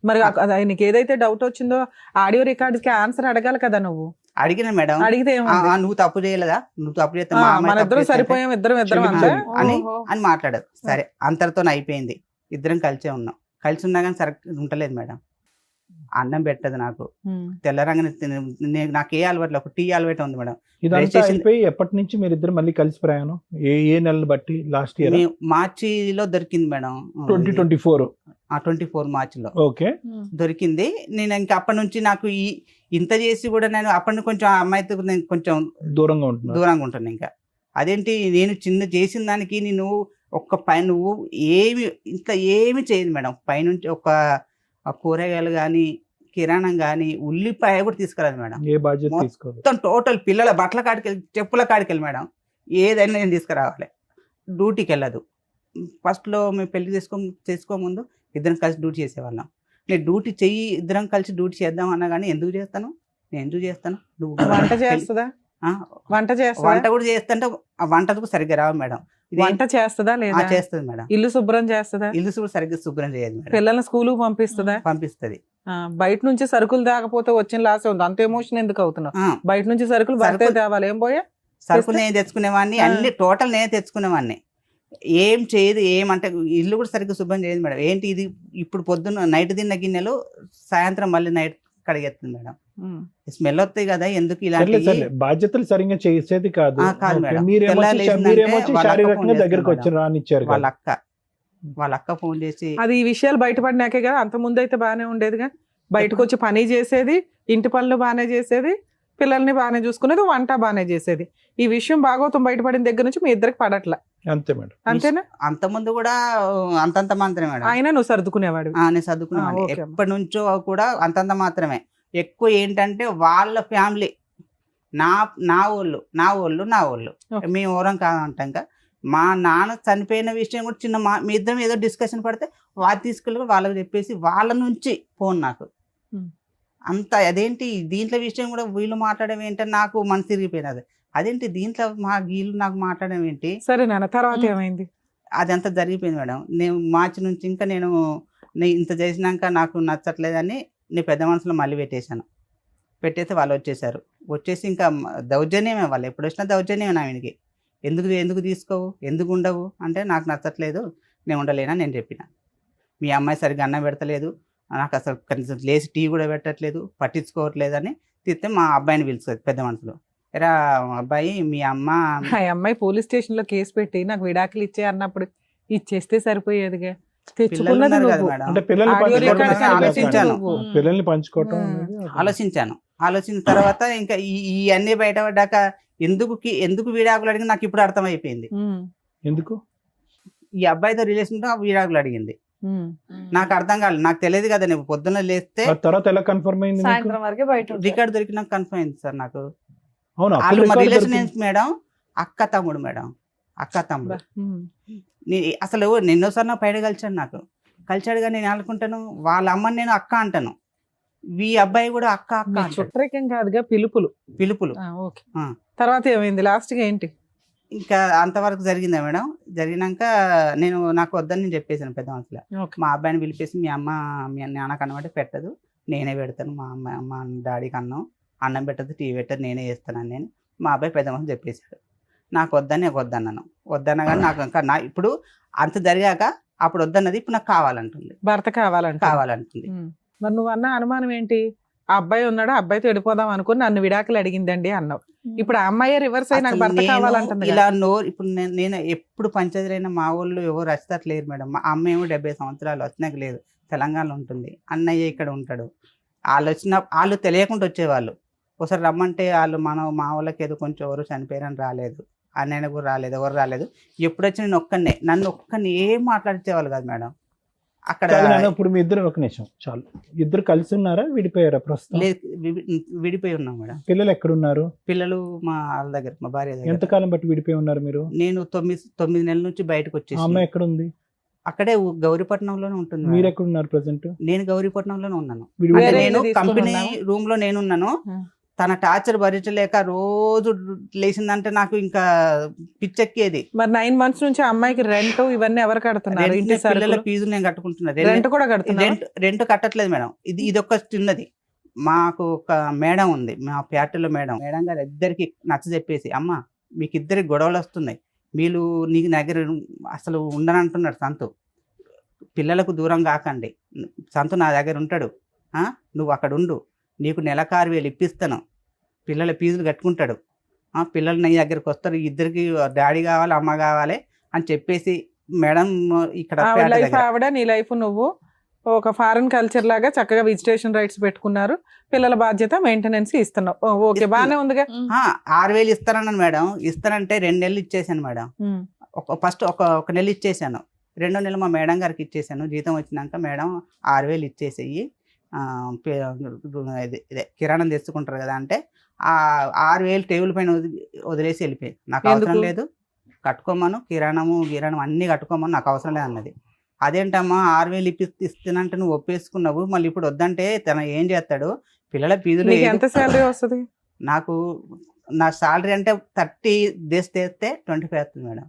మరి ఆయనకి ఏదైతే డౌట్ వచ్చిందో ఆడియో రికార్డ్స్ కి ఆన్సర్ అడగాలి కదా. నువ్వు అడిగిన మేడం, అడిగితే నువ్వు తప్పు చేయలేదా, నువ్వు తప్పు చేస్తే మన ఇద్దరం సరిపోయాం, ఇద్దరం అని మాట్లాడారు. సరే అంతటితో అయిపోయింది, ఇద్దరం కలిసే ఉన్నాం. కలిసి ఉన్నా కానీ సరే ఉంటలేదు మేడం. అన్నం పెట్టదు నాకు, తెల్లరంగానే నాకు ఏ అలవాట్లు, ఒక టీ అలవాటు ఉంది మేడం. ఇదంతా అయిపోయి ఎప్పటి నుంచి మీరు ఇద్దరు మళ్ళీ కలిసి ప్రయాణం? ఏ నెలలు బట్టి? లాస్ట్ ఇయర్ మార్చిలో దొరికింది మేడం, 2024 మార్చిలో ఓకే దొరికింది. నేను ఇంకా అప్పటి నుంచి నాకు ఇంత చేసి కూడా నేను అప్పటి నుంచి కొంచెం అమ్మాయితో నేను కొంచెం దూరంగా ఉంటాను. ఇంకా అదేంటి నేను చిన్న చేసిన దానికి నేను ఒక్క పైన నువ్వు ఏమి చేయదు మేడం. పైనుంచి ఒక కూరగాయలు కానీ కిరాణం కానీ ఉల్లిపాయ కూడా తీసుకురాదు మేడం. ఏ బాధ్యత తీసుకోవాలి, మొత్తం టోటల్ పిల్లల బట్టల కాడికెళ్ళి చెప్పుల కాడికెళ్ళి మేడం ఏదైనా నేను తీసుకురావాలి. డ్యూటీకి వెళ్ళదు. ఫస్ట్లో మేము పెళ్లి చేసుకోముందు ఇద్దరం కలిసి డ్యూటీ చేసేవాళ్ళం. నేను డ్యూటీ చెయ్యి, ఇద్దరం కలిసి డ్యూటీ చేద్దాం అన్నా కానీ ఎందుకు చేస్తాను, నేను ఎందుకు చేస్తాను, వంట చేస్తుందా? వంట కూడా చేస్తుంటే ఆ వంటకు సరిగ్గా రావు మేడం. వంట చేస్తుందా లేదా? చేస్తుంది మేడం. ఇల్లు శుభ్రం చేస్తుందా? ఇల్లు సరిగ్గా శుభ్రం చేయదు మేడం. పిల్లల్ని స్కూల్ పంపిస్తుందా? పంపిస్తుంది. బయట నుంచి సరుకులు తేకపోతే వచ్చిన లాస్ ఉంది, అంత ఎమోషన్ ఎందుకు అవుతున్నావు? బయట నుంచి సరుకులు భర్తే తేవాలి, ఏం పోయా సరుకులు నేను తెచ్చుకునేవాడిని, అన్ని టోటల్ నేనే తెచ్చుకునేవాడిని. ఏం చేయదు, ఏమంటే ఇల్లు కూడా సరిగ్గా శుభ్రం చేయదు మేడం. ఏంటి ఇది ఇప్పుడు పొద్దున్న నైట్ తిన్న గిన్నెలు సాయంత్రం మళ్ళీ నైట్ కడిగేస్తుంది మేడం. స్మెల్ వస్తాయి కదా, ఎందుకు ఇలాంటి బాధ్యతలు సరిగ్గా చేసేది కాదు. వాళ్ళ అక్క ఫోన్ చేసి అది ఈ విషయాలు బయటపడినాకే కదా, అంత ముందు అయితే బాగానే ఉండేదిగా. బయటకు వచ్చి పని చేసేది, ఇంటి పనులు బాగానే చేసేది, పిల్లల్ని బాగానే చూసుకునేది, వంట బాగానే చేసేది. ఈ విషయం భాగవతం బయటపడిన దగ్గర నుంచి మీ ఇద్దరికి పడట్లా. అంతే మేడం. అంతేనా? అంత ముందు కూడా అంతంత మాత్రమే మేడం. అయినా నువ్వు సర్దుకునేవాడు? నేను సర్దుకునేవాడు ఎప్పటి నుంచో కూడా, అంతంత మాత్రమే. ఎక్కువ ఏంటంటే వాళ్ళ ఫ్యామిలీ నా వాళ్ళు మేము ఎవరం కాదంటాం. మా నాన్న చనిపోయిన విషయం కూడా చిన్న మీ ఇద్దరం ఏదో డిస్కషన్ పడితే వాళ్ళు తీసుకెళ్ళి వాళ్ళకి చెప్పేసి వాళ్ళ నుంచి ఫోన్ నాకు అంత. అదేంటి దీంట్లో విషయం కూడా వీళ్ళు మాట్లాడడం ఏంటని నాకు మనసు తిరిగిపోయినది. అదేంటి దీంట్లో వీళ్ళు నాకు మాట్లాడడం ఏంటి. సరే నాన్న, తర్వాత ఏమైంది? అదంతా జరిగిపోయింది మేడం. నేను మార్చి నుంచి ఇంకా నేను ఇంత చేసినాక నాకు నచ్చట్లేదని నేను పెద్ద మనసులో మళ్ళీ పెట్టేస్తే వాళ్ళు వచ్చేసారు. వచ్చేసి ఇంకా దౌర్జన్యమే, వాళ్ళు ఎప్పుడు వచ్చినా దౌర్జన్యమే నా వీనికి. ఎందుకు తీసుకోవు, ఎందుకు ఉండవు అంటే నాకు నచ్చట్లేదు, నేను ఉండలేనా నేను చెప్పిన. మీ అమ్మాయి సరిగ్గా అన్నం పెడతలేదు, నాకు అసలు కనీసం లేచి టీ కూడా పెట్టట్లేదు, పట్టించుకోవట్లేదు అని తిస్తే మా అబ్బాయిని పిలుస్తుంది పెద్ద మనసులో. ఎరా అబ్బాయి, మీ అమ్మాయి పోలీస్ స్టేషన్ లో కేసు పెట్టి నాకు విడాకులు ఇచ్చే అన్నప్పుడు ఇచ్చేస్తే సరిపోయేదిగా. తెచ్చుకున్నది ఆలోచించిన తర్వాత ఇంకా ఈ అన్ని బయటపడ్డాక ఎందుకు విడాకులు అడిగింది నాకు ఇప్పుడు అర్థమైపోయింది. ఎందుకు ఈ అబ్బాయితో రిలేషన్ తో విడాకులు అడిగింది. నాకు అర్థం కాలేదు, నాకు తెలియదు కదా, నేను పొద్దున్న లేస్తే ఆ తర్వాత ఎలా కన్ఫర్మ్ అయింది మీకు? సాయంత్రం వరకే బయట ఉంటారు. రికార్డ్ దొరికినా కన్ఫర్మ్ అయింది సార్ నాకు. అవును, అప్పుడు వాళ్ళు మా record రిలేషన్ దొరికింది. మేడం, అక్క తమ్ముడు మేడం, అక్క తమ్ముడు. అసలు ఎన్నోసార్లు పైన కలిచాడు, నాకు కలిచాడుగా నేను అనుకుంటాను వాళ్ళ అమ్మని నేను అక్క అంటాను, ఈ అబ్బాయి కూడా అక్క అక్క అంటాడు. చుట్టరికం కాదుగా, పిలుపులు. ఓకే. ఆ. తర్వాత ఏమైంది లాస్ట్ గా ఏంటి? ఇంకా అంతవరకు జరిగిందా మేడం. జరిగినాక నాకు వద్దని నేను చెప్పేసాను పెద్ద మనసులో. ఓకే. మా అబ్బాయిని పిలిపేసి మీ నాన్నకు అన్నం అంటే పెట్టదు, నేనే పెడతాను, మా డాడీకి అన్నం పెట్టదు, టీవీ పెట్టదు, నేనే చేస్తానని నేను మా అబ్బాయి పెద్ద మనసు చెప్పేశాడు. నాకు వద్దన్నాను, వద్దన్నా నాకు ఇంకా ఇప్పుడు అంత జరిగాక అప్పుడు వద్దన్నది ఇప్పుడు నాకు కావాలంటుంది, భర్త కావాలంటుంది. మరి నువ్వు అన్న అనుమానం ఏంటి? ఆ అబ్బాయి ఉన్నాడు, ఆ అబ్బాయితో వెళ్ళిపోదాం అనుకుని నన్ను విడాకులు అడిగిందండి అన్నావు. ఇప్పుడు ఆ అమ్మాయి రివర్స్ అయ్యి నాకు అసలు భర్త నేను కావాలంటుంది ఇలా ఇప్పుడు నేను ఎప్పుడు పంచాయతీలైనా మా ఊళ్ళో ఎవరు వచ్చేటట్లేరు మేడం. మా అమ్మ ఏమో 70 సంవత్సరాలు, వచ్చినాక లేదు, తెలంగాణలో ఉంటుంది. అన్నయ్య ఇక్కడ ఉంటాడు. వాళ్ళు తెలియకుండా వచ్చేవాళ్ళు. ఒకసారి రమ్మంటే వాళ్ళు మా వాళ్ళకి ఏదో కొంచెం ఎవరు చనిపోయారని రాలేదు, అన్నయ్య కూడా రాలేదు, ఎవరు రాలేదు. ఎప్పుడు వచ్చి నన్ను ఒక్కని ఏం మాట్లాడితేవాళ్ళు కాదు మేడం. అక్కడ ఇప్పుడు మీ ఇద్దరు ఒక నిమిషం చాలు, ఇద్దరు కలిసి ఉన్నారా, విడిపోయారా ప్రస్తుతం? విడిపోయి ఉన్నాం మేడం. పిల్లలు ఎక్కడున్నారు? పిల్లలు మా వాళ్ళ దగ్గర, మా భార్య దగ్గర. ఎంతకాలం బట్టి విడిపోయి ఉన్నారు మీరు? నేను 9 నెలల నుంచి బయటకు వచ్చేసి. అమ్మాయి ఎక్కడ ఉంది? అక్కడే గౌరీపట్నంలోనే ఉంటుంది. మీరు ఎక్కడ ఉన్నారు ప్రెసెంట్? నేను గౌరీపట్నంలోనే ఉన్నాను. వేరే నేను ఇల్లు కంపెనీ తీసుకున్నావా? రూమ్ లో నేనున్నాను. తన టార్చర్ భరించలేక రోజు లేచిందంటే నాకు ఇంకా పిచ్చెక్కేది. మరి 9 months నుంచి అమ్మాయికి రెంట్ ఇవన్నీ ఎవరు కడుతున్నారు? ఇంటి పిల్లల సరుకులు ఫీజులు నేను కట్టుకుంటున్నా. రెంట్ కూడా కడుతున్నా? Rent కట్టట్లేదు madam. ఇది ఒక చిన్నది. మాకు ఒక మేడం ఉంది, మా ఫ్యాక్టరీలో మేడం గారు ఇద్దరికి నచ్చ చెప్పేసి, అమ్మ మీకు ఇద్దరికి గొడవలు వస్తున్నాయి, మీరు నీకు దగ్గర అసలు ఉండనంటున్నాడు సంతు, పిల్లలకు దూరం కాకండి, సంతు నా దగ్గర ఉంటాడు, నువ్వు అక్కడ ఉండు, నీకు నెలకు 6,000 ఇప్పిస్తాను, పిల్లల ఫీజులు కట్టుకుంటాడు, పిల్లలు నీ దగ్గరికి వస్తారు, ఇద్దరికి డాడీ కావాలి అమ్మ కావాలి అని చెప్పేసి మేడం ఇక్కడ లైఫ్ ఆవిడ, నీ లైఫ్ నువ్వు ఒక ఫారెన్ కల్చర్ లాగా చక్కగా విజిటేషన్ రైట్స్ పెట్టుకున్నారు, పిల్లల బాధ్యత మెయింటెనెన్స్ ఇస్తున్నావు. ఓకే, బానే ఉందిగా. 6,000 ఇస్తానన్నాను మేడం. ఇస్తానంటే 2 నెలలు ఇచ్చేసాను మేడం. ఫస్ట్ ఒక నెల ఇచ్చేసాను, 2వ నెల మా మేడం గారికి ఇచ్చేసాను. జీతం వచ్చినాక మేడం 6,000 ఇచ్చేసేయి, ఇదే కిరాణం తెచ్చుకుంటారు కదా అంటే, ఆ 6,000 టేబుల్ పైన వదిలేసి వెళ్ళిపోయి, నాకు అవసరం లేదు, కట్టుకోమను, కిరాణము అన్ని కట్టుకోమని, నాకు అవసరం లేదు అన్నది. అదేంటమ్మా 6,000 ఇస్తానంటే నువ్వు ఒప్పేసుకున్నావు, మళ్ళీ ఇప్పుడు వద్దంటే తన ఏం చేస్తాడు, పిల్లల ఫీజులు. ఎంత శాలరీ వస్తుంది నాకు? నా శాలరీ అంటే 30 చేస్తే 25 వస్తుంది మేడం.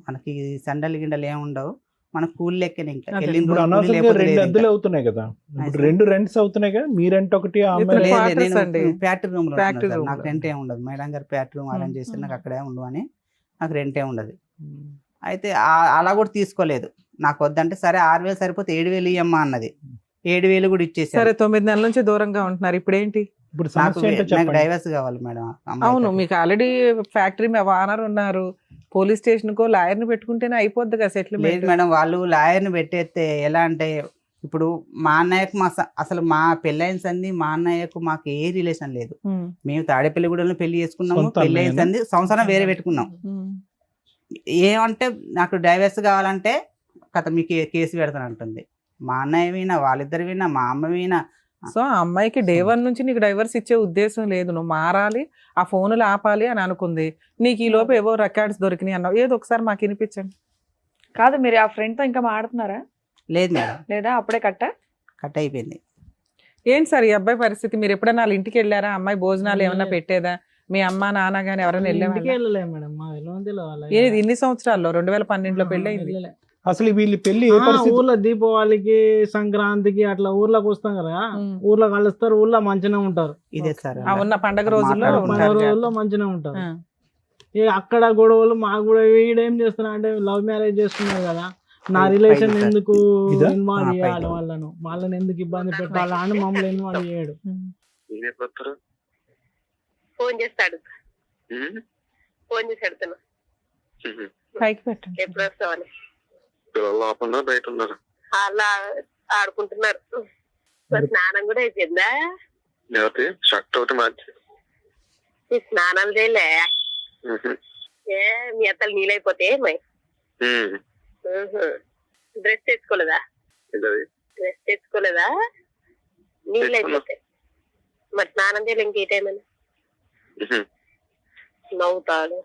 మనకి సండలు గిండలు ఏమి ఉండవు, మన కూల్ లెక్కనే. ఇంకా ఇప్పుడు అనవసరంగా 2 అద్దెలు అవుతున్నాయి కదా, ఇప్పుడు 2 రెంట్స్ అవుతున్నాయి కదా, మీ రెంట్ ఒకటి, ఫ్యాక్టరీ రూమ్ లో నాకు రెంట్ ఏమి ఉండదు. మేడం గారు ఫ్యాక్టరీ రూమ్ అరేంజ్ చేసి నాకు అక్కడే ఉండవు అని నాకు రెంట్ ఏమి ఉండదు. అయితే అలా కూడా తీసుకోలేదు, నాకు వద్దంటే సరే 6,000 సరిపోతే 7,000 ఇయ్యమ్మా అన్నది. 7,000 కూడా ఇచ్చేసి. సరే 9 నెలల నుంచి దూరంగా ఉంటున్నారు, ఇప్పుడు ఏంటి? ఇప్పుడు నాకు డైవర్స్ కావాలి మేడం. అవును, మీకు ఆల్రెడీ ఫ్యాక్టరీ ఓనర్ ఉన్నారు, పోలీస్ స్టేషన్ కో లాయర్ ని పెట్టుకుంటేనే అయిపోద్ది కదా సెటిల్మెంట్. లేదు మేడం, వాళ్ళు లాయర్ ని పెట్టేస్తే ఎలా అంటే, ఇప్పుడు మా అన్నయ్యకు అసలు మా పెళ్ళైన సంది మా అన్నయ్యకు మాకు ఏ రిలేషన్ లేదు. మేము తాడేపల్లిగూడెంలో పెళ్లి చేసుకున్నాము, పెళ్లి అయిన సంది సంవత్సరం వేరే పెట్టుకున్నాం. ఏమంటే నాకు డైవర్స్ కావాలంటే కథ మీకు కేసు పెడతానంటుంది. మా అన్నయ్య వినా, వాళ్ళిద్దరు వినా, మా అమ్మ వినా. సో ఆ అమ్మాయికి డే 1 నుంచి నీకు డైవర్స్ ఇచ్చే ఉద్దేశం లేదు, నువ్వు మారాలి, ఆ ఫోన్లు ఆపాలి అని అనుకుంది. నీకు ఈ లోపు ఏవో రికార్డ్స్ దొరికినాయి అన్నావు, ఏదో ఒకసారి మాకు వినిపించండి. కాదు, మీరు ఆ ఫ్రెండ్ తో ఇంకా మాడుతున్నారా? లేదు మేడం. లేదా అప్పుడే కట్ అయిపోయింది. ఏంటి సార్ ఈ అబ్బాయి పరిస్థితి? మీరు ఎప్పుడైనా వాళ్ళ ఇంటికి వెళ్ళారా? అమ్మాయి భోజనాలు ఏమన్నా పెట్టేదా? మీ అమ్మ నాన్న గానీ ఎవరైనా వెళ్ళేది? ఇన్ని సంవత్సరాల్లో 2012లో పెళ్లి అయింది. అసలు వీళ్ళు పెళ్లి ఊర్లో దీపావళికి, సంక్రాంతికి అట్లా ఊర్లోకి వస్తాం కదా, ఊర్లో కలుస్తారు, ఊర్లో మంచిగా ఉంటారు. ఇదే సార్ ఉన్న పండగ రోజుల్లో మంచిగా ఉంటారు. అక్కడ గొడవలు మాకు కూడా, వీడేం చేస్తున్నా అంటే లవ్ మ్యారేజ్ చేసుకున్నారు కదా, నా రిలేషన్ ఎందుకు ఇన్వాల్వ్ చేయాలి, వాళ్ళని ఎందుకు ఇబ్బంది పెట్టాలి అని మమ్మల్ని ఇన్వాల్వ్ చేయడు. ఫోన్ చేస్తాడు పైకి పెట్టండి. ఎప్పుడు వస్తావని బయట ఉన్నారు, అలా ఆడుకుంటున్నారు. స్నానం కూడా అయిపోయిందా? షర్ట్ ఒకటి మార్చి స్నానాలు చేయలే? ఏ మీ అత్తలు నీళ్ళైపోతే డ్రెస్ తెచ్చుకోలేదా? ఏంటది? డ్రెస్ తెచ్చుకోలేదా? నీళ్ళు అయిపోతాయి మరి స్నానం చేయాలి ఇంకే టైం అని నవ్వుతాడు.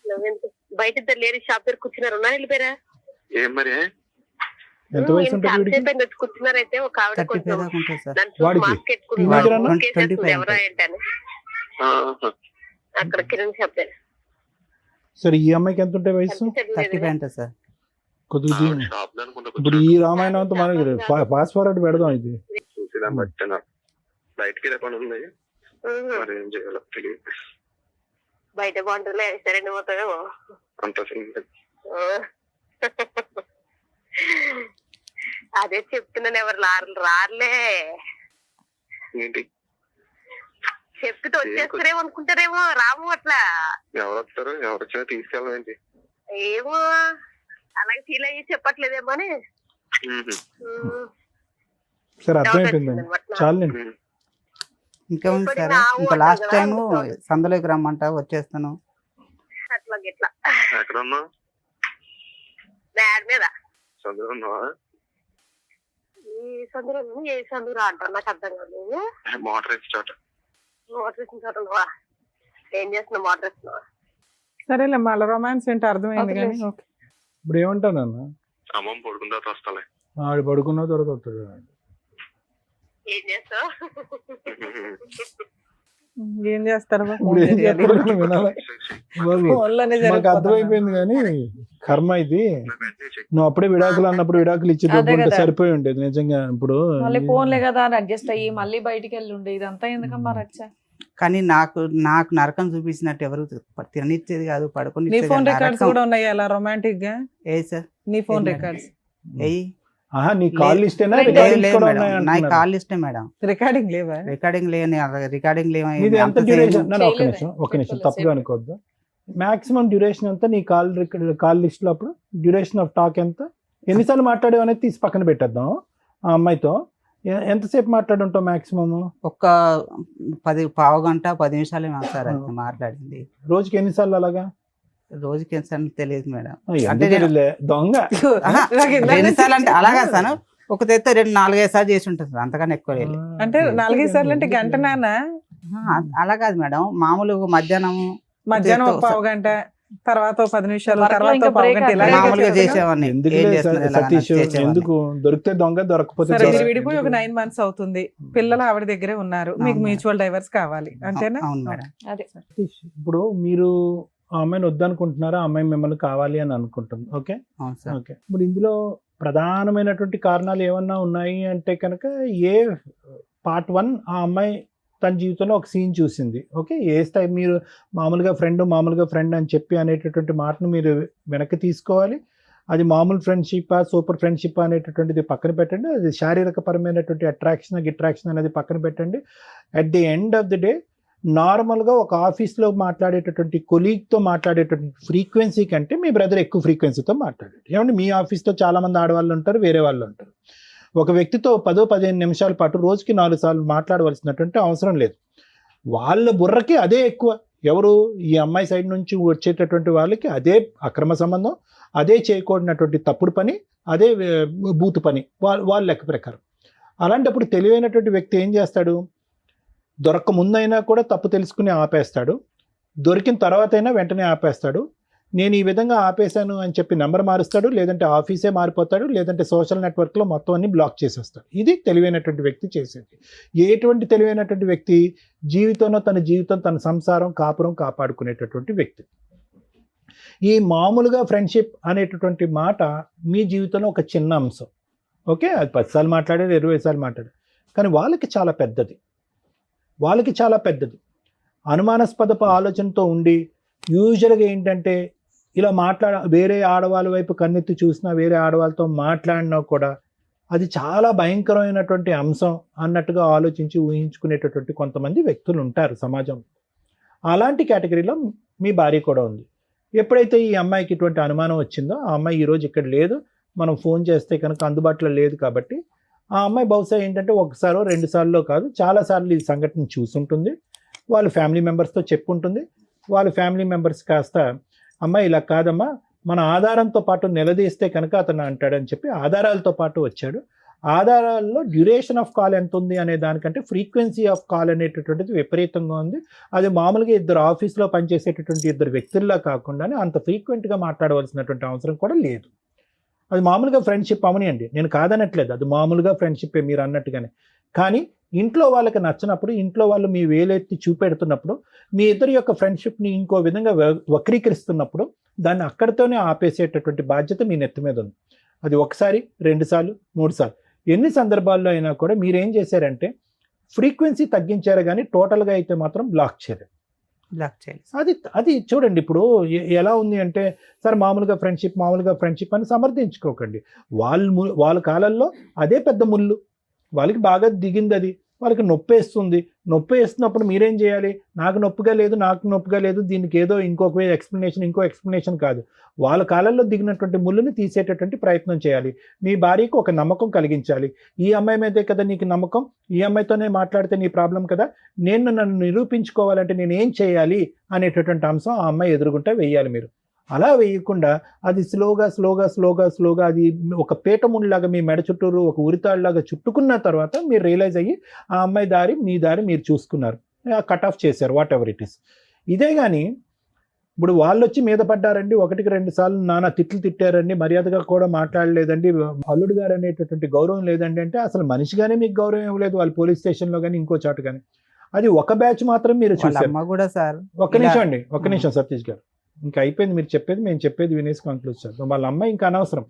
నువ్వెందుకు బయట ఇద్దరు లేడీస్ షాప్ దగ్గర కూర్చున్నారు, ఉన్నా వెళ్ళిపోయారా? ఏం మరి ఎంత వయసు ఉంటుంది వీడికి? కూర్చున్నారైతే ఒక ఆవిడ 35 కొంచెం దాకా ఉంటుంది సార్. నన్ను చూసి వాడికి? మాస్క్ Teenager అన్నా? ఎట్టుకుని ఎవరా ఏంటని ఆహా. అక్కడ కిరణ్ షాప్ దగ్గర సరే ఈ అమ్మాయికి ఎంత ఉంటాయి వయసు? 35 ఉంటుంది సార్. కొద్దిగా షాప్ లో అనుకుంటా ఇప్పుడు ఈ రామాయణం అంతా మనకి ఫాస్ట్ ఫార్వర్డ్ పెడదాం ఇది. చూసిదాన్ని బట్టి నాకు బయటికి వెళ్ళే పని ఉంది, మరి ఏం చేయాలో తెలియదు. బయట బాగుంటుందిలే, సరే పోతావేమో. అంత సింగిల్ అదే చెప్తున్నాను, ఎవరు రారులే. ఏంటి చెప్తే వచ్చేస్తారేమో అనుకుంటారేమో, రాము అట్లా. ఎవరు వస్తారు, ఎవరు వచ్చినా తీసుకెళ్ళం ఏంటి? ఏమో అలాగే ఫీల్ అయ్యి చెప్పట్లేదేమో అని. సరే అర్థమైపోయిందండి, చాలండి. ఇంకా ఉంది సార్. ఇంకా లాస్ట్ టైం సందులోకి రమ్మంటా వచ్చేస్తాను. అట్లా గిట్లా ఎక్కడ ఉన్నావు? బ్యాడ్ మీద చదువు ఉన్నావా? ఈ సందులో ఏ సందురా అంటారు నాకు అర్థం కాదు. మోటార్ వేసి చోట. మోటార్ వేసిన చోట ఉన్నావా? ఏం చేస్తున్నావు? మోటార్ వేస్తున్నావా? సరేలే, మళ్ళీ రొమాన్స్ ఏంటో అర్థమైంది కానీ ఓకే. ఇప్పుడు ఏమంటానన్నా, అమ్మమ్మ పడుకున్న తర్వాత వస్తాలే. ఆడు పడుకున్న తర్వాత వస్తాడు. ఏం చేస్తావు? ఏం చేస్తారు బాబు? ఇప్పుడు ఏం చేస్తారో వినాలి బాబు. ఫోన్లోనే మాకు జరిగిపోతుంది. అర్థమైపోయింది కానీ కర్మ ఇది. నువ్వు అప్పుడే విడాకులు అన్నప్పుడు విడాకులు ఇచ్చి అదే కదా. సరిపోయి ఉండేది నిజంగా. ఇప్పుడు మళ్ళీ ఫోన్లే కదా అని అడ్జస్ట్ అయ్యి మళ్ళీ బయటికి వెళ్ళి ఉండే ఇదంతా ఎందుకమ్మా రచ్చ? కానీ నాకు నరకం చూపించినట్టు ఎవరు తిననిచ్చేది కాదు, నీ పడుకుని ఫోన్ రికార్డ్స్ కూడా ఉన్నాయి అలా రొమాంటిక్ గా? ఏ సార్ నీ ఫోన్ లేదు. రికార్డ్స్ ఏయ్ ఆహా, నీ కాల్ లిస్టేనా లేదు రికార్డింగ్స్ కూడా మేడం, ఉన్నాయి నా అంటున్నారు. కాల్ లిస్టే మేడం. రికార్డింగ్ లేవా? రికార్డింగ్ లేని రికార్డింగ్ ఇది ఎంత డ్యూరేషన్? ఒక్క చేయలేదే. నిమిషం పెట్టుకోలేదు, తప్పుగా అనుకోవద్దు. మాక్సిమం డ్యూరేషన్ ఎంత నీ కాల్ లిస్ట్ లో? అప్పుడు డ్యూరేషన్ ఆఫ్ టాక్ ఎంత? ఎన్నిసార్లు మాట్లాడేవి అనేది తీసి పక్కన పెట్టేద్దాం. ఆ అమ్మాయితో ఎంతసేపు మాట్లాడి ఉంటావు మాక్సిమం? ఒక్క 10 గంట 10 నిమిషాలు సార్ అయితే మాట్లాడింది. రోజుకి ఎన్నిసార్లు అలాగా? రోజుకి ఎన్నిసార్లు తెలియదు మేడం. అంటే అంటే నేను- దొంగ. ఆహా, నాకు ఇందాక నుంచి ఎన్నిసార్లు అంటే అలాగా సార్, ఒక తెత్తే 2-4-5 సార్లు చేసి ఉంటుంది సార్, అంతకన్నా ఎక్కువ లేదు. అంటే 4-5 సార్లు అంటే గంట నాన్న? అలా కాదు మేడం, మామూలుగా మధ్యాహ్నం మధ్యాహ్నం 1/4 గంట, తర్వాత 10 నిమిషాలు, వర్క్లో తర్వాత ఇంకా 1/4 break గంట ఇలా అట్లా మామూలుగా చేసేవాళ్ళా? చేసేవాడిని. ఎందుకు ఏం లేదు చేస్తున్నారు ఇలా సతీష్, చేసేవాడిని. ఎందుకు దొరికితే దొంగ దొరకపోతే సరే, దొంగ. మీరు విడిపోయి ఒక 9 months అవుతుంది, పిల్లలు ఆవిడ దగ్గరే ఉన్నారు, మీకు అవును. మ్యూచువల్ డైవర్స్ కావాలి అంతేనా? అవును మేడం. అదే సతీష్, ఇప్పుడు మీరు ఆ అమ్మాయిని వద్దనుకుంటున్నారా, ఆ అమ్మాయి మిమ్మల్ని కావాలి అని అనుకుంటుంది, ఓకే అవును సార్. ఓకే. ఇప్పుడు ఇందులో ప్రధానమైనటువంటి కారణాలు ఏమన్నా ఉన్నాయి అంటే కనుక, ఏ పార్ట్ 1 ఆ అమ్మాయి తన జీవితంలో ఒక సీన్ చూసింది, ఓకే. ఏ స్థాయి మీరు మామూలుగా ఫ్రెండ్ అని చెప్పి అనేటటువంటి మాటను మీరు వెనక్కి తీసుకోవాలి. అది మామూలు ఫ్రెండ్షిప్, సూపర్ ఫ్రెండ్షిప్ అనేటటువంటిది పక్కన పెట్టండి. అది శారీరక పరమైనటువంటి అట్రాక్షన్ అనేది పక్కన పెట్టండి. At the end of the day నార్మల్గా ఒక ఆఫీస్లో మాట్లాడేటటువంటి కొలీగ్తో మాట్లాడేటటువంటి ఫ్రీక్వెన్సీ కంటే మీ బ్రదర్ ఎక్కువ ఫ్రీక్వెన్సీతో మాట్లాడాడు. ఏమంటే మీ ఆఫీస్లో చాలామంది ఆడవాళ్ళు ఉంటారు, వేరే వాళ్ళు ఉంటారు. ఒక వ్యక్తితో 10-15 నిమిషాల పాటు రోజుకి 4 సార్లు మాట్లాడవలసినటువంటి అవసరం లేదు. వాళ్ళ బుర్రకి అదే ఎక్కువ. ఎవరు? ఈ అమ్మాయి సైడ్ నుంచి వచ్చేటటువంటి వాళ్ళకి అదే అక్రమ సంబంధం, అదే చేయకూడనటువంటి తప్పుడు పని, అదే బూతు పని వాళ్ళ లెక్క ప్రకారం. అలాంటప్పుడు తెలివైనటువంటి వ్యక్తి ఏం చేస్తాడు? దొరక్క ముందైనా కూడా తప్పు తెలుసుకుని ఆపేస్తాడు, దొరికిన తర్వాత అయినా వెంటనే ఆపేస్తాడు. నేను ఈ విధంగా ఆపేశాను అని చెప్పి నెంబర్ మారుస్తాడు, లేదంటే ఆఫీసే మారిపోతాడు, లేదంటే సోషల్ నెట్వర్క్లో మొత్తం అన్ని బ్లాక్ చేసేస్తాడు. ఇది తెలివైనటువంటి వ్యక్తి చేసేది. ఎటువంటి తెలివైనటువంటి వ్యక్తి? జీవితంలో తన సంసారం, కాపురం కాపాడుకునేటటువంటి వ్యక్తి. ఈ మామూలుగా ఫ్రెండ్షిప్ అనేటటువంటి మాట మీ జీవితంలో ఒక చిన్న అంశం, ఓకే. అది 10 సార్లు మాట్లాడారు, 20 సార్లు మాట్లాడారు, కానీ వాళ్ళకి చాలా పెద్దది. అనుమానాస్పదపు ఆలోచనతో ఉండి యూజువల్గా ఏంటంటే ఇలా వేరే ఆడవాళ్ళ వైపు కన్నెత్తి చూసినా, వేరే ఆడవాళ్ళతో మాట్లాడినా కూడా అది చాలా భయంకరమైనటువంటి అంశం అన్నట్టుగా ఆలోచించి ఊహించుకునేటటువంటి కొంతమంది వ్యక్తులు ఉంటారు సమాజంలో. అలాంటి కేటగిరీలో మీ భార్య కూడా ఉంది. ఎప్పుడైతే ఈ అమ్మాయికి ఇటువంటి అనుమానం వచ్చిందో, ఆ అమ్మాయి ఈరోజు ఇక్కడ లేదు, మనం ఫోన్ చేస్తే కనుక అందుబాటులో లేదు కాబట్టి, ఆ అమ్మాయి బహుశా ఏంటంటే 1 సారో 2 సార్లు కాదు, చాలాసార్లు ఈ సంఘటన చూసుంటుంది. వాళ్ళ ఫ్యామిలీ మెంబర్స్తో చెప్పుంటుంది. వాళ్ళ ఫ్యామిలీ మెంబర్స్ కాస్త, అమ్మాయి ఇలా కాదమ్మా, మన ఆధారంతో పాటు నిలదీస్తే కనుక అతను అంటాడని చెప్పి ఆధారాలతో పాటు వచ్చాడు. ఆధారాల్లో డ్యూరేషన్ ఆఫ్ కాల్ ఎంత ఉంది అనే దానికంటే ఫ్రీక్వెన్సీ ఆఫ్ కాల్ అనేటటువంటిది విపరీతంగా ఉంది. అది మామూలుగా ఇద్దరు ఆఫీస్లో పనిచేసేటటువంటి ఇద్దరు వ్యక్తుల్లా కాకుండానే అంత ఫ్రీక్వెంట్గా మాట్లాడవలసినటువంటి అవసరం కూడా లేదు. అది మామూలుగా ఫ్రెండ్షిప్ అవనియండి, నేను కాదనట్లేదు, అది మామూలుగా ఫ్రెండ్షిప్పే మీరు అన్నట్టుగానే. కానీ ఇంట్లో వాళ్ళకి నచ్చినప్పుడు, ఇంట్లో వాళ్ళు మీ వేలెత్తి చూపెడుతున్నప్పుడు, మీ ఇద్దరి యొక్క ఫ్రెండ్షిప్ని ఇంకో విధంగా వక్రీకరిస్తున్నప్పుడు దాన్ని అక్కడితోనే ఆపేసేటటువంటి బాధ్యత మీ నెత్తి మీద ఉంది. అది ఒకసారి, 2 సార్లు, 3 సార్లు, ఎన్ని సందర్భాల్లో అయినా కూడా మీరేం చేశారంటే ఫ్రీక్వెన్సీ తగ్గించారు, కానీ టోటల్గా అయితే మాత్రం బ్లాక్ చేయలేదు. అది చూడండి. ఇప్పుడు ఎలా ఉంది అంటే, సార్ మామూలుగా ఫ్రెండ్షిప్ అని సమర్థించుకోకండి. వాళ్ళ కాలంలో అదే పెద్ద ముళ్ళు, వాళ్ళకి బాగా దిగింది, అది వాళ్ళకి నొప్పి వేస్తున్నప్పుడు మీరేం చేయాలి? నాకు నొప్పిగా లేదు దీనికి ఏదో ఇంకొక ఎక్స్ప్లెనేషన్ కాదు. వాళ్ళ కాలంలో దిగినటువంటి ముళ్ళుని తీసేటటువంటి ప్రయత్నం చేయాలి. మీ భార్యకు ఒక నమ్మకం కలిగించాలి. ఈ అమ్మాయి మీదే కదా నీకు నమ్మకం, ఈ అమ్మాయితోనే మాట్లాడితే నీ ప్రాబ్లం కదా, నన్ను నిరూపించుకోవాలంటే నేను ఏం చేయాలి అనేటటువంటి అంశం ఆ అమ్మాయి ఎదురుగుంటే వెయ్యాలి. మీరు అలా వేయకుండా అది స్లోగా అది ఒక పీటముండిలాగా మీ మెడ చుట్టూరు ఒక ఉరితాడులాగా చుట్టుకున్న తర్వాత మీరు రియలైజ్ అయ్యి ఆ అమ్మాయి దారి మీ దారి మీరు చూసుకున్నారు, కట్ ఆఫ్ చేశారు, వాట్ ఎవర్ ఇట్ ఈస్. ఇదే కానీ ఇప్పుడు వాళ్ళు వచ్చి మీద పడ్డారండి, 1-2 సార్లు నానా తిట్లు తిట్టారండి, మర్యాదగా కూడా మాట్లాడలేదండి, అల్లుడు గారు అనేటటువంటి గౌరవం లేదండి అంటే అసలు మనిషిగానే మీకు గౌరవం ఇవ్వలేదు వాళ్ళు పోలీస్ స్టేషన్లో కానీ ఇంకో చోట కానీ. అది ఒక బ్యాచ్ మాత్రం మీరు చూసారు. ఒక్క నిమిషం సతీష్ గారు, ఇంకా అయిపోయింది మీరు చెప్పేది, మేము చెప్పేది వినేసి కంక్లూడ్ చేద్దాం. వాళ్ళ అమ్మాయి ఇంకా అనవసరం.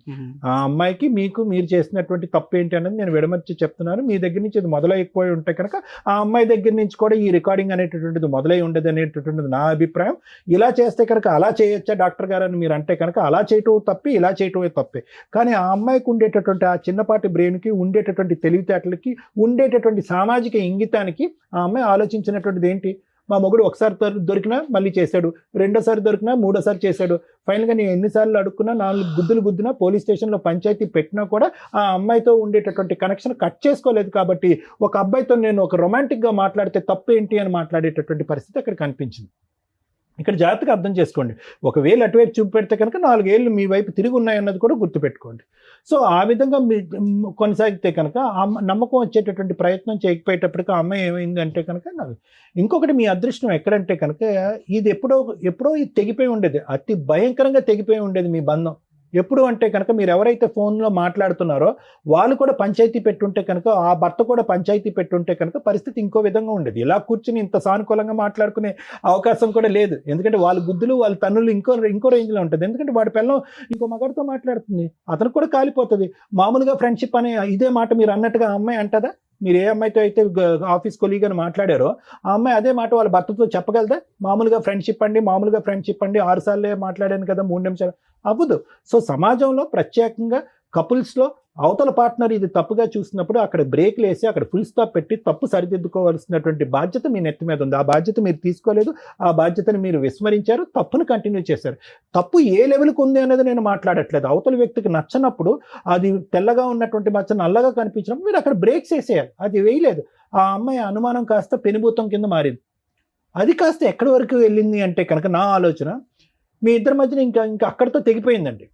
ఆ అమ్మాయికి మీరు చేసినటువంటి తప్పు ఏంటి అనేది నేను విడమర్చి చెప్తున్నాను. మీ దగ్గర నుంచి ఇది మొదలైపోయి ఉంటే కనుక ఆ అమ్మాయి దగ్గర నుంచి కూడా ఈ రికార్డింగ్ అనేటటువంటిది మొదలై ఉండదు అనేటటువంటిది నా అభిప్రాయం. ఇలా చేస్తే కనుక అలా చేయొచ్చా డాక్టర్ గారు అని మీరు అంటే కనుక అలా చేయటం తప్పి, ఇలా చేయటమే తప్పే. కానీ ఆ అమ్మాయికి ఉండేటటువంటి ఆ చిన్నపాటి బ్రెయిన్కి, ఉండేటటువంటి తెలివితేటలకి, ఉండేటటువంటి సామాజిక ఇంగితానికి ఆ అమ్మాయి ఆలోచించినటువంటిది ఏంటి? మా మొగుడు ఒకసారి దొరికినా మళ్ళీ చేశాడు, రెండోసారి దొరికినా మూడోసారి చేశాడు, ఫైనల్గా నేను ఎన్నిసార్లు అడుక్కున్నా, 4 గుద్దులు గుద్దినా, పోలీస్ స్టేషన్లో పంచాయతీ పెట్టినా కూడా ఆ అమ్మాయితో ఉండేటటువంటి కనెక్షన్ కట్ చేసుకోలేదు. కాబట్టి ఒక అబ్బాయితో నేను ఒక రొమాంటిక్గా మాట్లాడితే తప్పు ఏంటి అని మాట్లాడేటటువంటి పరిస్థితి అక్కడ కనిపించింది. ఇక్కడ జాగ్రత్తగా అర్థం చేసుకోండి. ఒకవేళ అటువైపు చూపెడితే కనుక 4 ఏళ్ళు మీ వైపు తిరిగి ఉన్నాయన్నది కూడా గుర్తుపెట్టుకోండి. సో ఆ విధంగా కొనసాగితే కనుక ఆ నమ్మకం వచ్చేటటువంటి ప్రయత్నం చేయకపోయేటప్పటికీ ఆ అమ్మాయి ఏమైందంటే కనుక ఇంకొకటి మీ అదృష్టం ఎక్కడంటే కనుక ఇది ఎప్పుడో ఇది తెగిపోయి ఉండేది, అతి భయంకరంగా తెగిపోయి ఉండేది మీ బంధం. ఎప్పుడు అంటే కనుక మీరు ఎవరైతే ఫోన్లో మాట్లాడుతున్నారో వాళ్ళు కూడా పంచాయతీ పెట్టుంటే కనుక, ఆ భర్త కూడా పంచాయతీ పెట్టుంటే కనుక పరిస్థితి ఇంకో విధంగా ఉండేది. ఇలా కూర్చుని ఇంత సానుకూలంగా మాట్లాడుకునే అవకాశం కూడా లేదు. ఎందుకంటే వాళ్ళ గుద్దులు వాళ్ళ తన్నులు ఇంకో రేంజ్లో ఉంటుంది. ఎందుకంటే వాడి పిల్లం ఇంకో మగాడితో మాట్లాడుతుంది, అతను కూడా కాలిపోతుంది. మామూలుగా ఫ్రెండ్షిప్ అనే ఇదే మాట మీరు అన్నట్టుగా ఆ అమ్మాయి అంటదా? మీరు ఏ అమ్మాయితో అయితే ఆఫీస్ కొలీగ్ అని మాట్లాడారో ఆ అమ్మాయి అదే మాట వాళ్ళ భర్తతో చెప్పగలదా? మామూలుగా ఫ్రెండ్షిప్ అండి 6 సార్లే మాట్లాడాను కదా 3 నిమిషాలు, అవ్వదు. సో సమాజంలో ప్రత్యేకంగా కపుల్స్లో అవతల పార్ట్నర్ ఇది తప్పుగా చూసినప్పుడు అక్కడ బ్రేక్లు వేసి అక్కడ ఫుల్ స్టాప్ పెట్టి తప్పు సరిదిద్దుకోవాల్సినటువంటి బాధ్యత మీ నెత్తి మీద ఉంది. ఆ బాధ్యత మీరు తీసుకోలేదు, ఆ బాధ్యతను మీరు విస్మరించారు, తప్పును కంటిన్యూ చేశారు. తప్పు ఏ లెవెల్కి ఉంది అనేది నేను మాట్లాడట్లేదు. అవతల వ్యక్తికి నచ్చనప్పుడు, అది తెల్లగా ఉన్నటువంటి మచ్చ నల్లగా కనిపించినప్పుడు మీరు అక్కడ బ్రేక్స్ వేసేయాలి. అది వేయలేదు. ఆ అమ్మాయి అనుమానం కాస్త పెనుభూతం కింద మారింది. అది కాస్త ఎక్కడి వరకు వెళ్ళింది అంటే కనుక నా ఆలోచన మీ ఇద్దరి మధ్యన ఇంకా అక్కడితో తెగిపోయిందండి.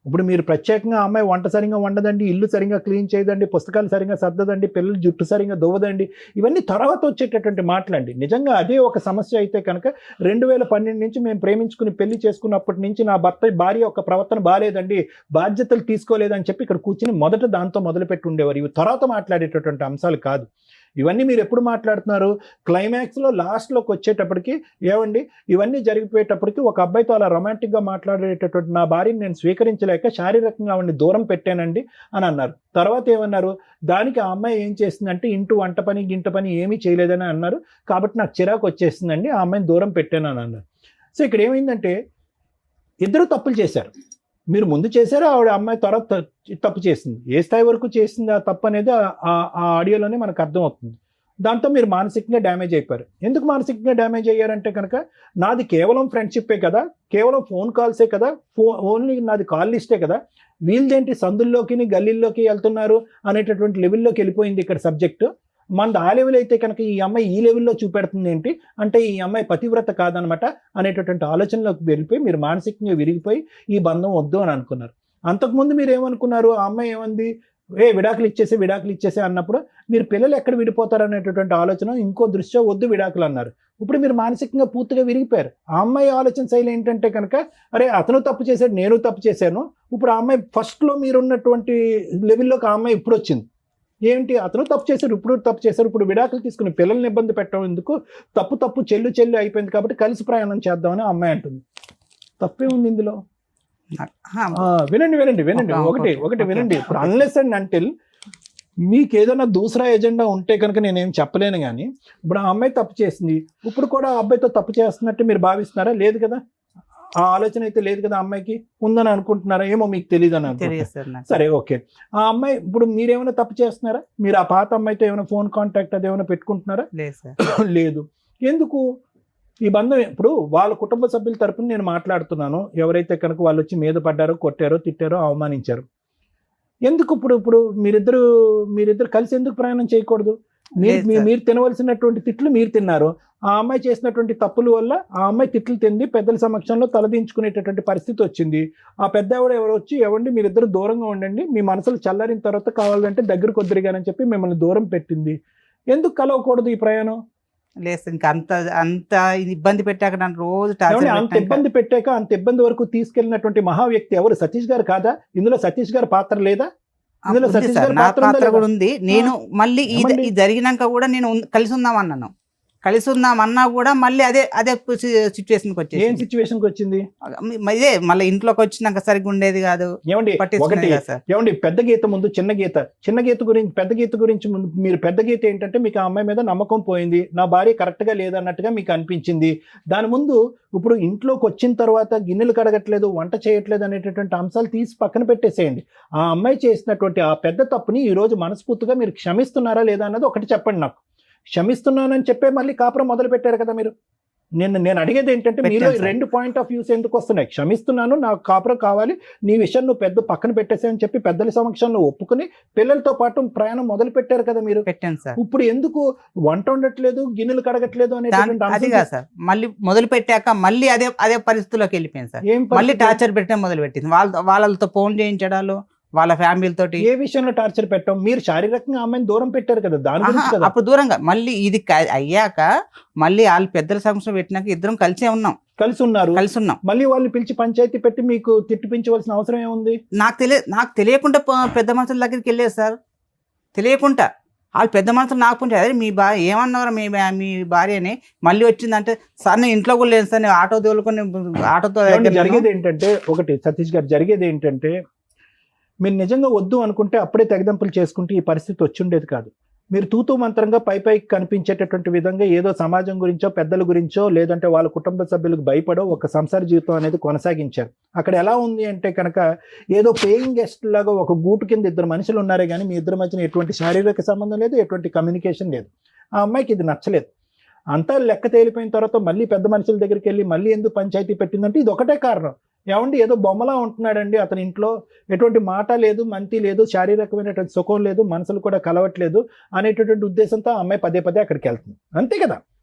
ఇప్పుడు మీరు ప్రత్యేకంగా అమ్మాయి వంట సరిగా వండదండి, ఇల్లు సరిగా క్లీన్ చేయదండి, పుస్తకాలు సరిగా సర్దదండి, పిల్లలు జుట్టు సరిగా దువ్వదండి, ఇవన్నీ తర్వాత వచ్చేటటువంటి మాటలండి. నిజంగా అదే ఒక సమస్య అయితే కనుక 2012 నుంచి మేము ప్రేమించుకుని పెళ్లి చేసుకున్నప్పటి నుంచి నా భార్య యొక్క ప్రవర్తన బాగాలేదండి, బాధ్యతలు తీసుకోలేదని చెప్పి ఇక్కడ కూర్చుని మొదట దాంతో మొదలుపెట్టి ఉండేవారు. ఇవి తర్వాత మాట్లాడేటటువంటి అంశాలు కాదు. ఇవన్నీ మీరు ఎప్పుడు మాట్లాడుతున్నారు? క్లైమాక్స్లో లాస్ట్లోకి వచ్చేటప్పటికి ఏమండి ఇవన్నీ జరిగిపోయేటప్పటికి ఒక అబ్బాయితో అలా రొమాంటిక్గా మాట్లాడేటటువంటి నా భార్యని నేను స్వీకరించలేక శారీరకంగా ఆవిడని దూరం పెట్టానండి అని అన్నారు. తర్వాత ఏమన్నారు? దానికి ఆ అమ్మాయి ఏం చేసిందంటే వంట పని గింట పని ఏమీ చేయలేదని అన్నారు, కాబట్టి నాకు చిరాకు వచ్చేసిందండి, ఆ అమ్మాయిని దూరం పెట్టాను అని అన్నారు. సో ఇక్కడ ఏమైందంటే ఇద్దరు తప్పులు చేశారు. మీరు ముందు చేశారు, ఆవిడ అమ్మాయి తర్వాత తప్పు చేసింది. ఏ స్థాయి వరకు చేసింది ఆ తప్పు అనేది ఆ ఆడియోలోనే మనకు అర్థమవుతుంది. దాంతో మీరు మానసికంగా డ్యామేజ్ అయిపోయారు. ఎందుకు మానసికంగా డ్యామేజ్ అయ్యారంటే కనుక నాది కేవలం ఫ్రెండ్షిప్పే కదా, కేవలం ఫోన్ కాల్సే కదా, ఓన్లీ నాది కాల్ లిస్టే కదా, వీళ్ళదేంటి సందుల్లోకి గల్లీల్లోకి వెళ్తున్నారు అనేటటువంటి లెవెల్లోకి వెళ్ళిపోయింది ఇక్కడ సబ్జెక్టు. మనది ఆ లెవెల్ అయితే కనుక ఈ అమ్మాయి ఈ లెవెల్లో చూపెడుతుంది ఏంటి అంటే ఈ అమ్మాయి పతివ్రత కాదనమాట అనేటటువంటి ఆలోచనలోకి వెళ్ళిపోయి మీరు మానసికంగా విరిగిపోయి ఈ బంధం వద్దు అని అనుకున్నారు. అంతకుముందు మీరు ఏమనుకున్నారు, ఆ అమ్మాయి ఏమంది, విడాకులు ఇచ్చేసే అన్నప్పుడు మీరు పిల్లలు ఎక్కడ విడిపోతారు అనేటటువంటి ఆలోచన ఇంకో దృష్ట్యా వద్దు విడాకులు అన్నారు. ఇప్పుడు మీరు మానసికంగా పూర్తిగా విరిగిపోయారు. ఆ అమ్మాయి ఆలోచన శైలి ఏంటంటే కనుక అరే అతను తప్పు చేశాడు, నేను తప్పు చేశాను. ఇప్పుడు ఆ అమ్మాయి ఫస్ట్లో మీరున్నటువంటి లెవెల్లోకి ఆ అమ్మాయి ఇప్పుడు వచ్చింది. ఏంటి, అతను తప్పు చేశారు, ఇప్పుడు విడాకులు తీసుకుని పిల్లల్ని ఇబ్బంది పెట్టడం ఎందుకు, తప్పు చెల్లు అయిపోయింది కాబట్టి కలిసి ప్రయాణం చేద్దామని ఆ అమ్మాయి అంటుంది. తప్పే ఉంది ఇందులో. వినండి ఒకటి వినండి. ఇప్పుడు అన్లెస్ అండ్ అంటిల్ మీకు ఏదైనా దూసరా ఎజెండా ఉంటే కనుక నేనేం చెప్పలేను. కానీ ఇప్పుడు ఆ అమ్మాయి తప్పు చేసింది, ఇప్పుడు కూడా ఆ అబ్బాయితో తప్పు చేస్తున్నట్టు మీరు భావిస్తున్నారా? లేదు కదా, ఆ ఆలోచన అయితే లేదు కదా. అమ్మాయికి ఉందని అనుకుంటున్నారా? ఏమో మీకు తెలియదు అని అనుకుంటున్నారా? సరే ఓకే. ఆ అమ్మాయి ఇప్పుడు మీరేమైనా తప్పు చేస్తున్నారా? మీరు ఆ పాత అమ్మాయితో ఏమైనా ఫోన్ కాంటాక్ట్ అది ఏమైనా పెట్టుకుంటున్నారా? లేదు. ఎందుకు ఈ బంధం? ఇప్పుడు వాళ్ళ కుటుంబ సభ్యుల తరపున నేను మాట్లాడుతున్నాను. ఎవరైతే కనుక వాళ్ళు వచ్చి మీద పడ్డారో, కొట్టారో, తిట్టారో, అవమానించారు, ఎందుకు ఇప్పుడు మీరిద్దరు కలిసి ఎందుకు ప్రయాణం చేయకూడదు? మీరు తినవలసినటువంటి తిట్లు మీరు తిన్నారు. ఆ అమ్మాయి చేసినటువంటి తప్పుల వల్ల ఆ అమ్మాయి తిట్లు తింది, పెద్దల సమక్షంలో తలదించుకునేటటువంటి పరిస్థితి వచ్చింది. ఆ పెద్ద ఎవరు వచ్చి ఎవండి మీరిద్దరు దూరంగా ఉండండి, మీ మనసులు చల్లారిన తర్వాత కావాలంటే దగ్గరకు వద్దురుగానని చెప్పి మిమ్మల్ని దూరం పెట్టింది. ఎందుకు కలవకూడదు ఈ ప్రయాణం? లేదు, ఇంకా అంత ఇబ్బంది పెట్టాక నన్ను రోజు అంత ఇబ్బంది వరకు తీసుకెళ్ళినటువంటి మహా వ్యక్తి ఎవరు? సతీష్ గారు కాదా? ఇందులో సతీష్ గారి పాత్ర లేదా? ఇందులో సతీష్ గారి పాత్ర కూడా ఉంది. నేను మళ్ళీ ఇది జరిగినాక కూడా నేను కలిసి ఉందామన్నా కూడా మళ్ళీ అదే సిచ్యువేషన్కి వచ్చేది. ఏం సిచ్యువేషన్కి వచ్చింది? ఇదే మళ్ళీ ఇంట్లోకి వచ్చినాక సరిగ్గా ఉండేది కాదు. ఏమండి పెద్ద గీత ముందు చిన్న గీత గురించి పెద్ద గీత గురించి ముందు మీరు పెద్ద గీత ఏంటంటే మీకు ఆ అమ్మాయి మీద నమ్మకం పోయింది, నా భార్య కరెక్ట్ గా లేదన్నట్టుగా మీకు అనిపించింది. దాని ముందు ఇప్పుడు ఇంట్లోకి వచ్చిన తర్వాత గిన్నెలు కడగట్లేదు, వంట చేయట్లేదు అనేటటువంటి అంశాలు తీసి పక్కన పెట్టేసేయండి. ఆ అమ్మాయి చేసినటువంటి ఆ పెద్ద తప్పుని ఈ రోజు మనస్ఫూర్తిగా మీరు క్షమిస్తున్నారా లేదా అన్నది ఒకటి చెప్పండి నాకు. క్షమిస్తున్నానని చెప్పే మళ్ళీ కాపురం మొదలు పెట్టారు కదా మీరు. నేను అడిగేది ఏంటంటే మీరు రెండు పాయింట్ ఆఫ్ వ్యూస్ ఎందుకు వస్తున్నాయి? క్షమిస్తున్నాను, నాకు కాపురం కావాలి, నీ విషయం నువ్వు పెద్ద పక్కన పెట్టేసాయని చెప్పి పెద్దల సమక్షంలో ఒప్పుకుని పిల్లలతో పాటు ప్రయాణం మొదలు పెట్టారు కదా మీరు. పెట్టాను సార్. ఇప్పుడు ఎందుకు వంట ఉండట్లేదు, గిన్నెలు కడగట్లేదు అనేది కాదు సార్. మళ్ళీ మొదలు పెట్టాక మళ్ళీ అదే పరిస్థితిలోకి వెళ్ళిపోయింది సార్. మళ్ళీ టార్చర్ పెట్టడం మొదలు పెట్టింది. వాళ్ళతో ఫోన్ చేయించడాలు, వాళ్ళ ఫ్యామిలీలతో. ఏ విషయంలో టార్చర్ పెట్టాం? మీరు శారీరకంగా అమ్మాయిని దూరం పెట్టారు కదా, దాని గురించి కదా. అప్పుడు దూరంగా మళ్ళీ ఇది అయ్యాక మళ్ళీ వాళ్ళు పెద్దల సమస్య పెట్టినాక ఇద్దరం కలిసే ఉన్నాం. కలిసి ఉన్నాం. మళ్ళీ వాళ్ళని పిలిచి పంచాయతీ పెట్టి మీకు తిట్టిపించవలసిన అవసరం ఏముంది? నాకు తెలియకుండా పెద్ద మనుషుల దగ్గరికి వెళ్ళేది సార్. తెలియకుండా వాళ్ళు పెద్ద మనుషులు నాకు పుంచారు. అదే మీ భార్య ఏమన్నారు, మీ భార్యని మళ్ళీ వచ్చిందంటే సార్ నేను ఇంట్లో కూడా లేదు సార్, నేను ఆటో తోలుకొని ఆటోతో. జరిగేది ఏంటంటే ఒకటి సతీష్ గారు, జరిగేది ఏంటంటే మీరు నిజంగా వద్దు అనుకుంటే అప్పుడే తెగదంపులు చేసుకుంటే ఈ పరిస్థితి వచ్చుండేది కాదు. మీరు తూతూ మంత్రంగా పైకి కనిపించేటటువంటి విధంగా ఏదో సమాజం గురించో, పెద్దల గురించో, లేదంటే వాళ్ళ కుటుంబ సభ్యులకు భయపడో ఒక సంసార జీవితం అనేది కొనసాగించారు. అక్కడ ఎలా ఉంది అంటే కనుక ఏదో పేయింగ్ గెస్ట్ లాగా ఒక గూటు కింద ఇద్దరు మనుషులు ఉన్నారే కానీ మీ ఇద్దరి మధ్యన ఎటువంటి శారీరక సంబంధం లేదు, ఎటువంటి కమ్యూనికేషన్ లేదు. ఆ అమ్మాయికి ఇది నచ్చలేదు. అంతా లెక్క తేలిపోయిన తర్వాత మళ్ళీ పెద్ద మనుషుల దగ్గరికి వెళ్ళి మళ్ళీ ఎందుకు పంచాయతీ పెట్టిందంటే ఇది ఒకటే కారణం. ఏమండి ఏదో బొమ్మలా ఉంటున్నాడండి అతని ఇంట్లో, ఎటువంటి మాట లేదు, మంతి లేదు, శారీరకమైనటువంటి సుఖం లేదు, మనసులు కూడా కలవట్లేదు అనేటటువంటి ఉద్దేశంతో ఆ అమ్మాయి పదే అక్కడికి వెళ్తుంది. అంతే కదా.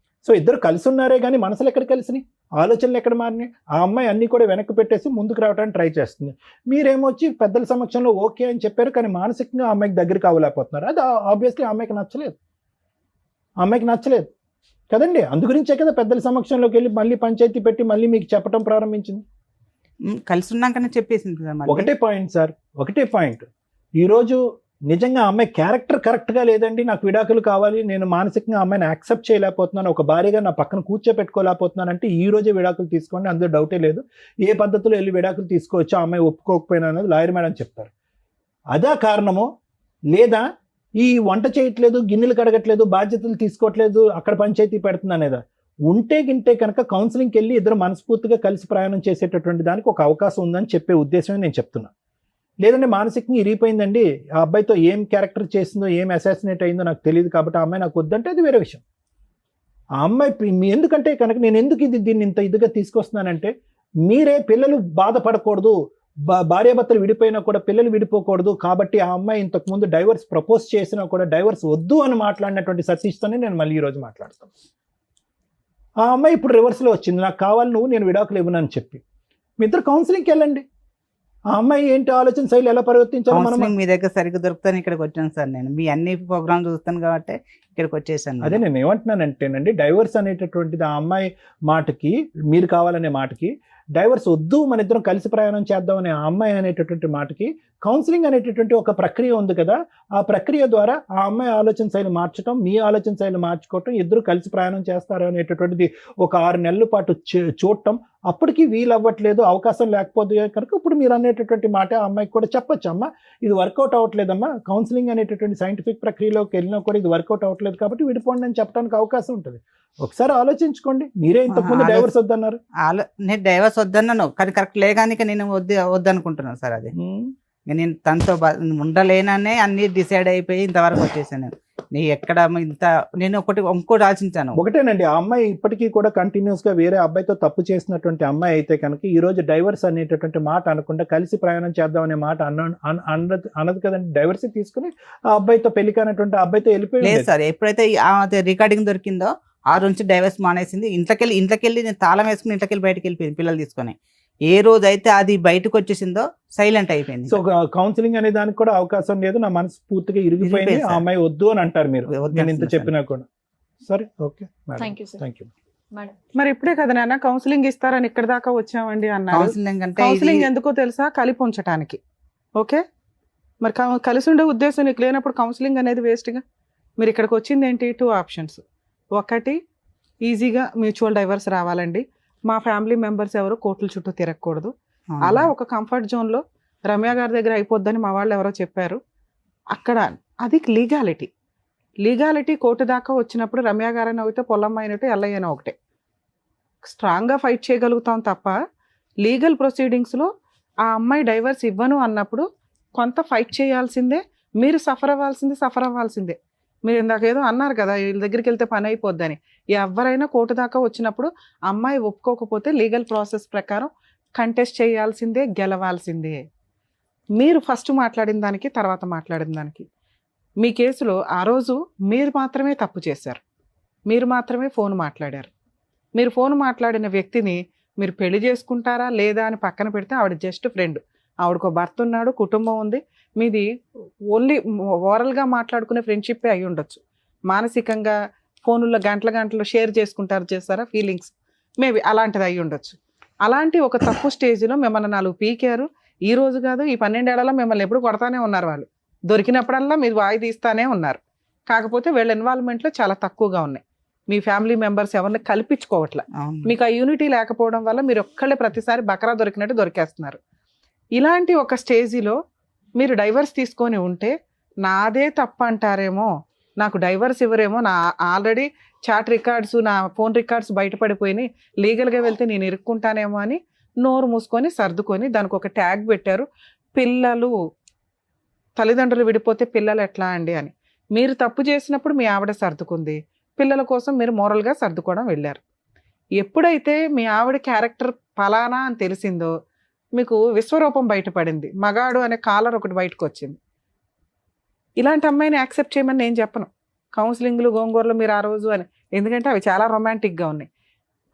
సో ఇద్దరు కలిసి ఉన్నారే కానీ మనసులు ఎక్కడ కలిసినాయి, ఆలోచనలు ఎక్కడ మారినాయి? ఆ అమ్మాయి అన్నీ కూడా వెనక్కి పెట్టేసి ముందుకు రావడానికి ట్రై చేస్తుంది. మీరేమొచ్చి పెద్దల సమక్షంలో ఓకే అని చెప్పారు కానీ మానసికంగా ఆ అమ్మాయికి దగ్గరికి అవ్వలేకపోతున్నారు. అది ఆబ్వియస్లీ ఆ అమ్మాయికి నచ్చలేదు కదండి. అందుగురించే కదా పెద్దల సమక్షంలోకి వెళ్ళి మళ్ళీ పంచాయతీ పెట్టి మళ్ళీ మీకు చెప్పడం ప్రారంభించింది. కలిసి ఉన్నాకనే చెప్పేసింది. ఒకటే పాయింట్. ఈరోజు నిజంగా అమ్మాయి క్యారెక్టర్ కరెక్ట్గా లేదండి, నాకు విడాకులు కావాలి, నేను మానసికంగా అమ్మాయిని యాక్సెప్ట్ చేయలేకపోతున్నాను, ఒక భార్యగా నా పక్కన కూర్చోపెట్టుకోలేకపోతున్నాను అంటే ఈ రోజే విడాకులు తీసుకోండి, అందులో డౌటే లేదు. ఏ పద్ధతిలో వెళ్ళి విడాకులు తీసుకోవచ్చో అమ్మాయి ఒప్పుకోకపోయినా అనేది లాయర్ మేడం చెప్తారు. అదా కారణమో, లేదా ఈ వంట చేయట్లేదు, గిన్నెలు కడగట్లేదు, బాధ్యతలు తీసుకోవట్లేదు, అక్కడ పంచాయతీ పెడుతుంది అనేదా? గింటే కనుక కౌన్సిలింగ్కి వెళ్ళి ఇద్దరు మనస్ఫూర్తిగా కలిసి ప్రయాణం చేసేటటువంటి దానికి ఒక అవకాశం ఉందని చెప్పే ఉద్దేశమే నేను చెప్తున్నా. లేదంటే మానసికంగా ఇరిగిపోయిందండి, ఆ అబ్బాయితో ఏం క్యారెక్టర్ చేసిందో, ఏం అసాసినేట్ అయిందో నాకు తెలియదు కాబట్టి ఆ అమ్మాయి నాకు వద్దంటే అది వేరే విషయం. ఆ అమ్మాయి ఎందుకంటే కనుక నేను ఎందుకు దీన్ని ఇంత ఇదిగా తీసుకొస్తున్నానంటే, మీరే పిల్లలు బాధపడకూడదు, భార్యాభర్తలు విడిపోయినా కూడా పిల్లలు విడిపోకూడదు కాబట్టి ఆ అమ్మాయి ఇంతకు ముందు డైవర్స్ ప్రపోజ్ చేసినా కూడా డైవర్స్ వద్దు అని మాట్లాడినటువంటి సతీష్తోనే నేను మళ్ళీ ఈరోజు మాట్లాడతాను. ఆ అమ్మాయి ఇప్పుడు రివర్స్లో వచ్చింది, నాకు కావాలి నువ్వు, నేను విడాకులు ఇవ్వనని చెప్పి. మీ ఇద్దరు కౌన్సిలింగ్కి వెళ్ళండి. ఆ అమ్మాయి ఏంటి ఆలోచన శైలి ఎలా పరివర్తించాలో మనం. మీ దగ్గర సరిగ్గా దొరుకుతాను ఇక్కడికి వచ్చాను సార్, నేను మీ అన్ని ప్రోగ్రామ్ చూస్తాను కాబట్టి ఇక్కడికి వచ్చేసాను. అదే నేను ఏమంటున్నానంటేనండి, డైవర్స్ అనేటటువంటిది ఆ అమ్మాయి మాటకి, మీరు కావాలనే మాటకి, డైవర్స్ వద్దు మన ఇద్దరం కలిసి ప్రయాణం చేద్దాం అనే ఆ అమ్మాయి అనేటటువంటి మాటకి కౌన్సిలింగ్ అనేటటువంటి ఒక ప్రక్రియ ఉంది కదా, ఆ ప్రక్రియ ద్వారా ఆ అమ్మాయి ఆలోచన శైలి మార్చడం, మీ ఆలోచన శైలి మార్చుకోవటం, ఇద్దరు కలిసి ప్రయాణం చేస్తారు అనేటటువంటిది ఒక 6 నెలల పాటు చూడటం. అప్పటికి వీలు అవ్వట్లేదు, అవకాశం లేకపోతే కనుక ఇప్పుడు మీరు అనేటటువంటి మాట ఆ అమ్మాయికి కూడా చెప్పొచ్చు, అమ్మా ఇది వర్కౌట్ అవ్వట్లేదమ్మా, కౌన్సిలింగ్ అనేటటువంటి సైంటిఫిక్ ప్రక్రియలోకి వెళ్ళినా కూడా ఇది వర్కౌట్ అవ్వట్లేదు కాబట్టి విడిపోండి అని చెప్పడానికి అవకాశం ఉంటుంది. ఒకసారి ఆలోచించుకోండి. మీరే ఇంతకుముందు డైవర్స్ వద్దన్నారు. నేను డైవర్స్ వద్దన్నాను కానీ కరెక్ట్ లేగానిక నేను వద్దనుకుంటున్నాను సార్. అది నేను తనతో ఉండలేననే అన్ని డిసైడ్ అయిపోయి ఇంతవరకు వచ్చేసాను. నేను ఎక్కడ నేను ఇంకోటి ఆలోచించాను. ఒకటేనండి, ఆ అమ్మాయి ఇప్పటికీ కూడా కంటిన్యూస్ గా వేరే అబ్బాయితో తప్పు చేసినటువంటి అమ్మాయి అయితే కనుక ఈ రోజు డైవర్స్ అనేటటువంటి మాట అనకుండా కలిసి ప్రయాణం చేద్దాం అనే మాట అన్నది కదండి. డైవర్స్ తీసుకుని ఆ అబ్బాయితో పెళ్లి కానటువంటి అబ్బాయితో వెళ్ళిపోయి. లేదు సార్, ఎప్పుడైతే రికార్డింగ్ దొరికిందో ఆ నుంచి డైవర్స్ మానేసింది. ఇంట్లోకెళ్ళి నేను తాళం వేసుకుని ఇంట్లోకెళ్ళి బయటకు వెళ్ళిపోయింది పిల్లలు తీసుకొని. ఏ రోజు అయితే అది బయటకు వచ్చేసిందో సైలెంట్ అయిపోయింది. సో కౌన్సిలింగ్ అనే దానికి కూడా అవకాశం లేదు, నా మనసు పూర్తిగా ఇరిగిపోయింది, ఆ అమ్మాయి వద్దు అని అంటారు మీరు, నేను ఇంత చెప్పినా కూడా. సరే, ఓకే, థ్యాంక్ యూ. మరి ఇప్పుడే కదా నాన్న కౌన్సిలింగ్ ఇస్తారని ఇక్కడ దాకా వచ్చామండి అన్నారు. కౌన్సిలింగ్ ఎందుకో తెలుసా? కలిపి ఉంచడానికి. ఓకే, మరి కలిసి ఉండే ఉద్దేశం నీకు లేనప్పుడు కౌన్సిలింగ్ అనేది వేస్ట్గా. మీరు ఇక్కడికి వచ్చింది ఏంటి? 2 ఆప్షన్స్. ఒకటి, ఈజీగా మ్యూచువల్ డైవర్స్ రావాలండి, మా ఫ్యామిలీ మెంబర్స్ ఎవరు కోర్టుల చుట్టూ తిరగకూడదు. అలా ఒక కంఫర్ట్ జోన్లో రమ్య గారి దగ్గర అయిపోద్దని మా వాళ్ళు ఎవరో చెప్పారు. అక్కడ అది లీగాలిటీ కోర్టు దాకా వచ్చినప్పుడు రమ్య గారైనా ఒకటే, పొల్లమ్మ అయినట్టు, ఎల్లయ్యనా ఒకటే. స్ట్రాంగ్గా ఫైట్ చేయగలుగుతాం తప్ప లీగల్ ప్రొసీడింగ్స్లో ఆ అమ్మాయి డైవర్స్ ఇవ్వను అన్నప్పుడు కొంత ఫైట్ చేయాల్సిందే, మీరు సఫర్ అవ్వాల్సిందే. మీరు ఇందాక ఏదో అన్నారు కదా వీళ్ళ దగ్గరికి వెళ్తే పని అయిపోద్దని. ఎవరైనా కోర్టు దాకా వచ్చినప్పుడు అమ్మాయి ఒప్పుకోకపోతే లీగల్ ప్రాసెస్ ప్రకారం కంటెస్ట్ చేయాల్సిందే, గెలవాల్సిందే. మీరు ఫస్ట్ మాట్లాడిన దానికి తర్వాత మాట్లాడిన దానికి మీ కేసులో ఆ రోజు మీరు మాత్రమే తప్పు చేశారు, మీరు మాత్రమే ఫోన్ మాట్లాడారు. మీరు ఫోన్ మాట్లాడిన వ్యక్తిని మీరు పెళ్లి చేసుకుంటారా లేదా అని పక్కన పెడితే ఆవిడ జస్ట్ ఫ్రెండ్, ఆవిడకో భర్త ఉన్నాడు, కుటుంబం ఉంది, మీది ఓన్లీ ఓరల్గా మాట్లాడుకునే ఫ్రెండ్షిప్పే అయి ఉండొచ్చు. మానసికంగా ఫోనుల్లో గంటలు షేర్ చేస్తారా ఫీలింగ్స్, మేబీ అలాంటిది అయి ఉండొచ్చు. అలాంటి ఒక తప్పు స్టేజ్లో మిమ్మల్ని 4 పీకారు. ఈ రోజు కాదు, ఈ 12 ఏళ్లలో మిమ్మల్ని ఎప్పుడు కొడతానే ఉన్నారు వాళ్ళు. దొరికినప్పుడల్లా మీరు వాయి తీస్తానే ఉన్నారు. కాకపోతే వీళ్ళ ఇన్వాల్వ్మెంట్లో చాలా తక్కువగా ఉన్నాయి. మీ ఫ్యామిలీ మెంబర్స్ ఎవరిని కల్పించుకోవట్లే. మీకు ఆ యూనిటీ లేకపోవడం వల్ల మీరు ఒక్కళ్ళే ప్రతిసారి బకరా దొరికినట్టు దొరికేస్తున్నారు. ఇలాంటి ఒక స్టేజిలో మీరు డైవర్స్ తీసుకొని ఉంటే నాదే తప్పు అంటారేమో, నాకు డైవర్స్ ఇవ్వరేమో, నా ఆల్రెడీ చాట్ రికార్డ్స్, నా ఫోన్ రికార్డ్స్ బయటపడిపోయినాయి, లీగల్గా వెళ్తే నేను ఇరుక్కుంటానేమో అని నోరు మూసుకొని సర్దుకొని దానికి ఒక ట్యాగ్ పెట్టారు, పిల్లలు. తల్లిదండ్రులు విడిపోతే పిల్లలు ఎట్లా అండి అని. మీరు తప్పు చేసినప్పుడు మీ ఆవిడ సర్దుకుంది, పిల్లల కోసం మీరు మోరల్గా సర్దుకోవడం వెళ్ళారు. ఎప్పుడైతే మీ ఆవిడ క్యారెక్టర్ ఫలానా అని తెలిసిందో మీకు విశ్వరూపం బయటపడింది, మగాడు అనే కాలర్ ఒకటి బయటకు వచ్చింది. ఇలాంటి అమ్మాయిని యాక్సెప్ట్ చేయమని నేను చెప్పను. కౌన్సిలింగ్లు గోంగూరలు మీరు ఆ రోజు అని, ఎందుకంటే అవి చాలా రొమాంటిక్గా ఉన్నాయి.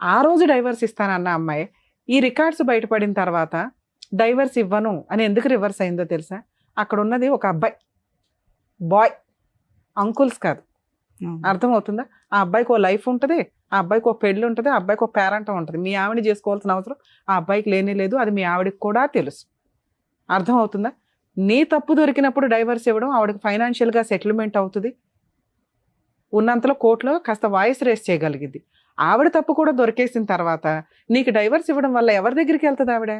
ఆ రోజు డైవర్స్ ఇస్తానన్న అమ్మాయి ఈ రికార్డ్స్ బయటపడిన తర్వాత డైవర్స్ ఇవ్వను అని ఎందుకు రివర్స్ అయిందో తెలుసా? అక్కడ ఉన్నది ఒక అబ్బాయి, బాయ్, అంకుల్స్ కాదు. అర్థమవుతుందా? ఆ అబ్బాయికి ఓ లైఫ్ ఉంటుంది, ఆ అబ్బాయికి ఒక పెళ్ళి ఉంటుంది, ఆ అబ్బాయికి ఒక పేరెంట్ ఉంటుంది. మీ ఆవిడని చేసుకోవాల్సిన అవసరం ఆ అబ్బాయికి లేనే లేదు, అది మీ ఆవిడకి కూడా తెలుసు. అర్థమవుతుందా? నీ తప్పు దొరికినప్పుడు డైవర్స్ ఇవ్వడం ఆవిడకి ఫైనాన్షియల్గా సెటిల్మెంట్ అవుతుంది, ఉన్నంతలో కోర్టులో కాస్త వాయిస్ రేస్ చేయగలిగింది. ఆవిడ తప్పు కూడా దొరికేసిన తర్వాత నీకు డైవర్స్ ఇవ్వడం వల్ల ఎవరి దగ్గరికి వెళ్తుంది ఆవిడ?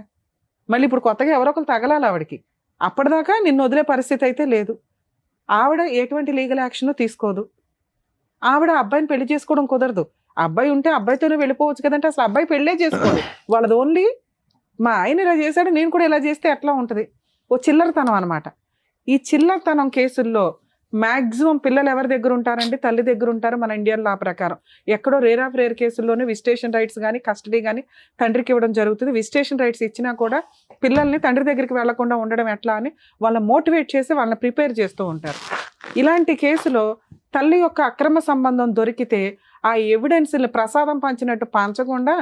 మళ్ళీ ఇప్పుడు కొత్తగా ఎవరో ఒకరు తగలాలి ఆవిడకి. అప్పటిదాకా నిన్ను వదిలే పరిస్థితి అయితే లేదు. ఆవిడ ఎటువంటి లీగల్ యాక్షన్ తీసుకోదు. ఆవిడ అబ్బాయిని పెళ్లి చేసుకోవడం కుదరదు. అబ్బాయి ఉంటే అబ్బాయితోనే వెళ్ళిపోవచ్చు కదంటే అసలు అబ్బాయి పెళ్ళే చేసుకోదు. వాళ్ళది ఓన్లీ మా ఆయన ఇలా చేశాడు, నేను కూడా ఇలా చేస్తే ఎట్లా ఉంటుంది, ఓ చిల్లరతనం అనమాట. ఈ చిల్లరతనం కేసుల్లో మాక్సిమం పిల్లలు ఎవరి దగ్గర ఉంటారండి? తల్లి దగ్గర ఉంటారు మన ఇండియన్ లా ప్రకారం. ఎక్కడో రేర్ ఆఫ్ రేర్ కేసుల్లోనే విజిటేషన్ రైట్స్ కానీ కస్టడీ కానీ తండ్రికి ఇవ్వడం జరుగుతుంది. విజిటేషన్ రైట్స్ ఇచ్చినా కూడా పిల్లల్ని తండ్రి దగ్గరికి వెళ్లకుండా ఉండడం ఎట్లా అని వాళ్ళని మోటివేట్ చేసి వాళ్ళని ప్రిపేర్ చేస్తూ ఉంటారు. ఇలాంటి కేసులో తల్లి యొక్క అక్రమ సంబంధం దొరికితే ఆ ఎవిడెన్స్ని ప్రసాదం పంచినట్టు పంచకుండా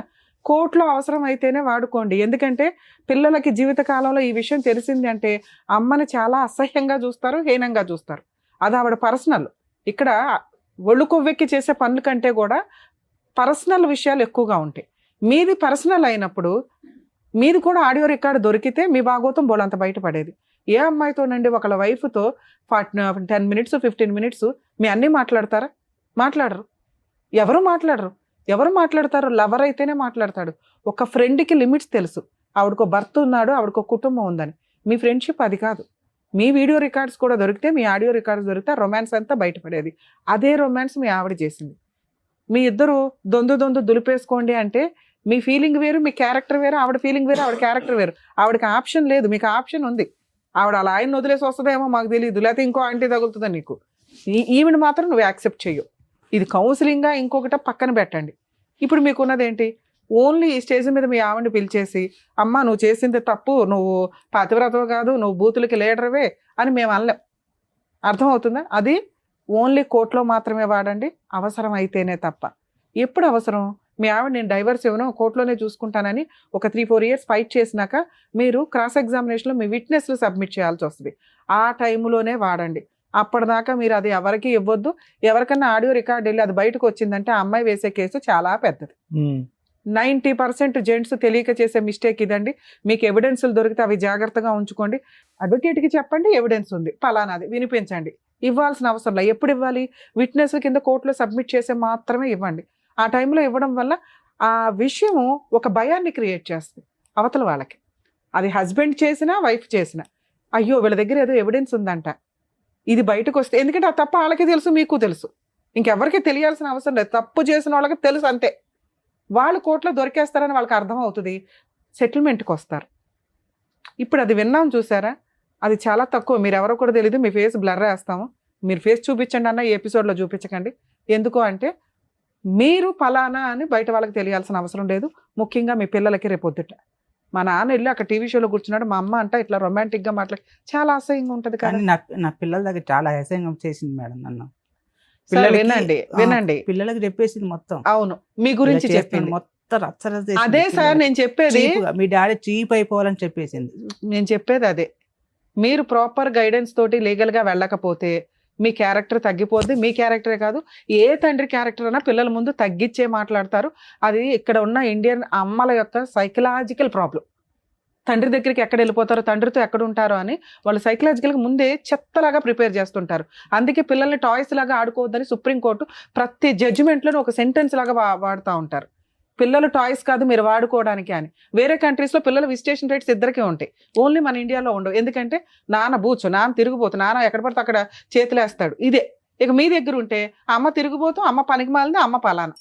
కోర్టులో అవసరం అయితేనే వాడుకోండి. ఎందుకంటే పిల్లలకి జీవితకాలంలో ఈ విషయం తెలిసింది అంటే అమ్మని చాలా అసహ్యంగా చూస్తారు, హీనంగా చూస్తారు. అది ఆవిడ పర్సనల్. ఇక్కడ ఒళ్ళు కొవ్వెక్కి చేసే పనుల కంటే కూడా పర్సనల్ విషయాలు ఎక్కువగా ఉంటాయి. మీది పర్సనల్ అయినప్పుడు మీది కూడా ఆడియో రికార్డు దొరికితే మీ భాగోతం బోలంత బయటపడేది. ఏ అమ్మాయితోనండి ఒకళ్ళ వైఫ్తో 10 minutes 15 minutes మీ అన్నీ మాట్లాడతారా? మాట్లాడరు. ఎవరు మాట్లాడరు. ఎవరు మాట్లాడతారు? లవర్ అయితేనే మాట్లాడతాడు. ఒక ఫ్రెండ్కి లిమిట్స్ తెలుసు. ఆవిడకో భర్త ఉన్నాడు, ఆవిడకో కుటుంబం ఉందని. మీ ఫ్రెండ్షిప్ అది కాదు. మీ వీడియో రికార్డ్స్ కూడా దొరికితే, మీ ఆడియో రికార్డ్స్ దొరికితే రొమాన్స్ అంతా బయటపడేది. అదే రొమాన్స్ మీ ఆవిడ చేసింది. మీ ఇద్దరు దొందు దులిపేసుకోండి అంటే మీ ఫీలింగ్ వేరు, మీ క్యారెక్టర్ వేరు, ఆవిడ ఫీలింగ్ వేరు, ఆవిడ క్యారెక్టర్ వేరు. ఆవిడకి ఆప్షన్ లేదు, మీకు ఆప్షన్ ఉంది. ఆవిడ అలా ఆయన వదిలేసి వస్తుందేమో మాకు తెలియదు, లేకపోతే ఇంకో ఆంటీ తగులుతుందా నీకు. ఈవిడ మాత్రం నువ్వు యాక్సెప్ట్ చెయ్యు. ఇది కౌన్సిలింగ్గా ఇంకొకట పక్కన పెట్టండి. ఇప్పుడు మీకున్నది ఏంటి? ఓన్లీ ఈ స్టేజ్ మీద మీ ఆవిడని పిలిచేసి అమ్మ నువ్వు చేసింది తప్పు, నువ్వు పతివ్రతవు కాదు, నువ్వు బూతులకి లీడర్వే అని మేము అనలేం. అర్థమవుతుందా? అది ఓన్లీ కోర్టులో మాత్రమే వాడండి, అవసరం అయితేనే తప్ప. ఎప్పుడు అవసరం? మీ ఆవిడ నేను డైవర్స్ ఇవ్వను, కోర్టులోనే చూసుకుంటానని ఒక 3-4 years ఫైట్ చేసినాక మీరు క్రాస్ ఎగ్జామినేషన్లో మీ విట్నెస్లు సబ్మిట్ చేయాల్సి వస్తుంది. ఆ టైంలోనే వాడండి. అప్పటిదాకా మీరు అది ఎవరికి ఇవ్వద్దు. ఎవరికన్నా ఆడియో రికార్డ్ వెళ్ళి అది బయటకు వచ్చిందంటే ఆ అమ్మాయి వేసే కేసు చాలా పెద్దది. 90% జెంట్స్ తెలియక చేసే మిస్టేక్ ఇదండి. మీకు ఎవిడెన్స్లు దొరికితే అవి జాగ్రత్తగా ఉంచుకోండి. అడ్వకేట్కి చెప్పండి ఎవిడెన్స్ ఉంది పలానాది వినిపించండి. ఇవ్వాల్సిన అవసరం లేదు. ఎప్పుడు ఇవ్వాలి? విట్నెస్ కింద కోర్టులో సబ్మిట్ చేసే మాత్రమే ఇవ్వండి. ఆ టైంలో ఇవ్వడం వల్ల ఆ విషయము ఒక భయాన్ని క్రియేట్ చేస్తుంది అవతల వాళ్ళకి. అది హస్బెండ్ చేసినా వైఫ్ చేసినా, అయ్యో వీళ్ళ దగ్గర ఏదో ఎవిడెన్స్ ఉందంట, ఇది బయటకు వస్తే, ఎందుకంటే ఆ తప్పు వాళ్ళకి తెలుసు, మీకు తెలుసు, ఇంకెవరికి తెలియాల్సిన అవసరం లేదు. తప్పు చేసిన వాళ్ళకి తెలుసు అంతే. వాళ్ళు కోర్టులో దొరికేస్తారని వాళ్ళకి అర్థం అవుతుంది, సెటిల్మెంట్కి వస్తారు. ఇప్పుడు అది విన్నాం చూసారా, అది చాలా తక్కువ. మీరు ఎవరో కూడా తెలియదు, మీ ఫేస్ బ్లర్ వేస్తాము, మీరు ఫేస్ చూపించండి అన్న ఈ ఎపిసోడ్లో చూపించకండి. ఎందుకు అంటే మీరు ఫలానా అని బయట వాళ్ళకి తెలియాల్సిన అవసరం లేదు. ముఖ్యంగా మీ పిల్లలకి రేపొద్దుట మా నాన్న వెళ్ళి అక్కడ టీవీ షోలో కూర్చున్నాడు, మా అమ్మ అంట ఇట్లా రొమాంటిక్గా మాట్లాడి చాలా అసహ్యంగా ఉంటుంది. కానీ నా పిల్లల దగ్గర చాలా అసహ్యంగా చేసింది మేడం నన్ను. వినండి పిల్లలకి చెప్పేసింది మొత్తం. అవును, మీ గురించి చెప్పింది మొత్తం రచ్చరచ్చ చేసింది. అదే సార్ నేను చెప్పేది, మీ డాడీ చీప్ అయిపోవాలని చెప్పేసింది. నేను చెప్పేది అదే. మీరు ప్రాపర్ గైడెన్స్ తోటి లీగల్గా వెళ్ళకపోతే మీ క్యారెక్టర్ తగ్గిపోద్ది. మీ క్యారెక్టరే కాదు, ఏ తండ్రి క్యారెక్టర్ అయినా పిల్లల ముందు తగ్గించే మాట్లాడతారు. అది ఇక్కడ ఉన్న ఇండియన్ అమ్మల యొక్క సైకలాజికల్ ప్రాబ్లం. తండ్రి దగ్గరికి ఎక్కడ వెళ్ళిపోతారో, తండ్రితో ఎక్కడ ఉంటారో అని వాళ్ళు సైకలాజికల్గా ముందే చెత్తలాగా ప్రిపేర్ చేస్తుంటారు. అందుకే పిల్లల్ని టాయ్స్ లాగా ఆడుకోవద్దని సుప్రీంకోర్టు ప్రతి జడ్జిమెంట్లోనూ ఒక సెంటెన్స్ లాగా వాడుతూ ఉంటారు. పిల్లలు టాయ్స్ కాదు మీరు వాడుకోవడానికి అని. వేరే కంట్రీస్లో పిల్లలు విజిటేషన్ రైట్స్ ఇద్దరికే ఉంటాయి, ఓన్లీ మన ఇండియాలో ఉండవు. ఎందుకంటే నాన్న బూచు, నాన్న తిరిగిపోతు, నాన్న ఎక్కడ పడితే అక్కడ చేతులేస్తాడు, ఇదే. ఇక మీ దగ్గర ఉంటే అమ్మ తిరిగిపోతూ, అమ్మ పనికి మాలింది, అమ్మ పలానా.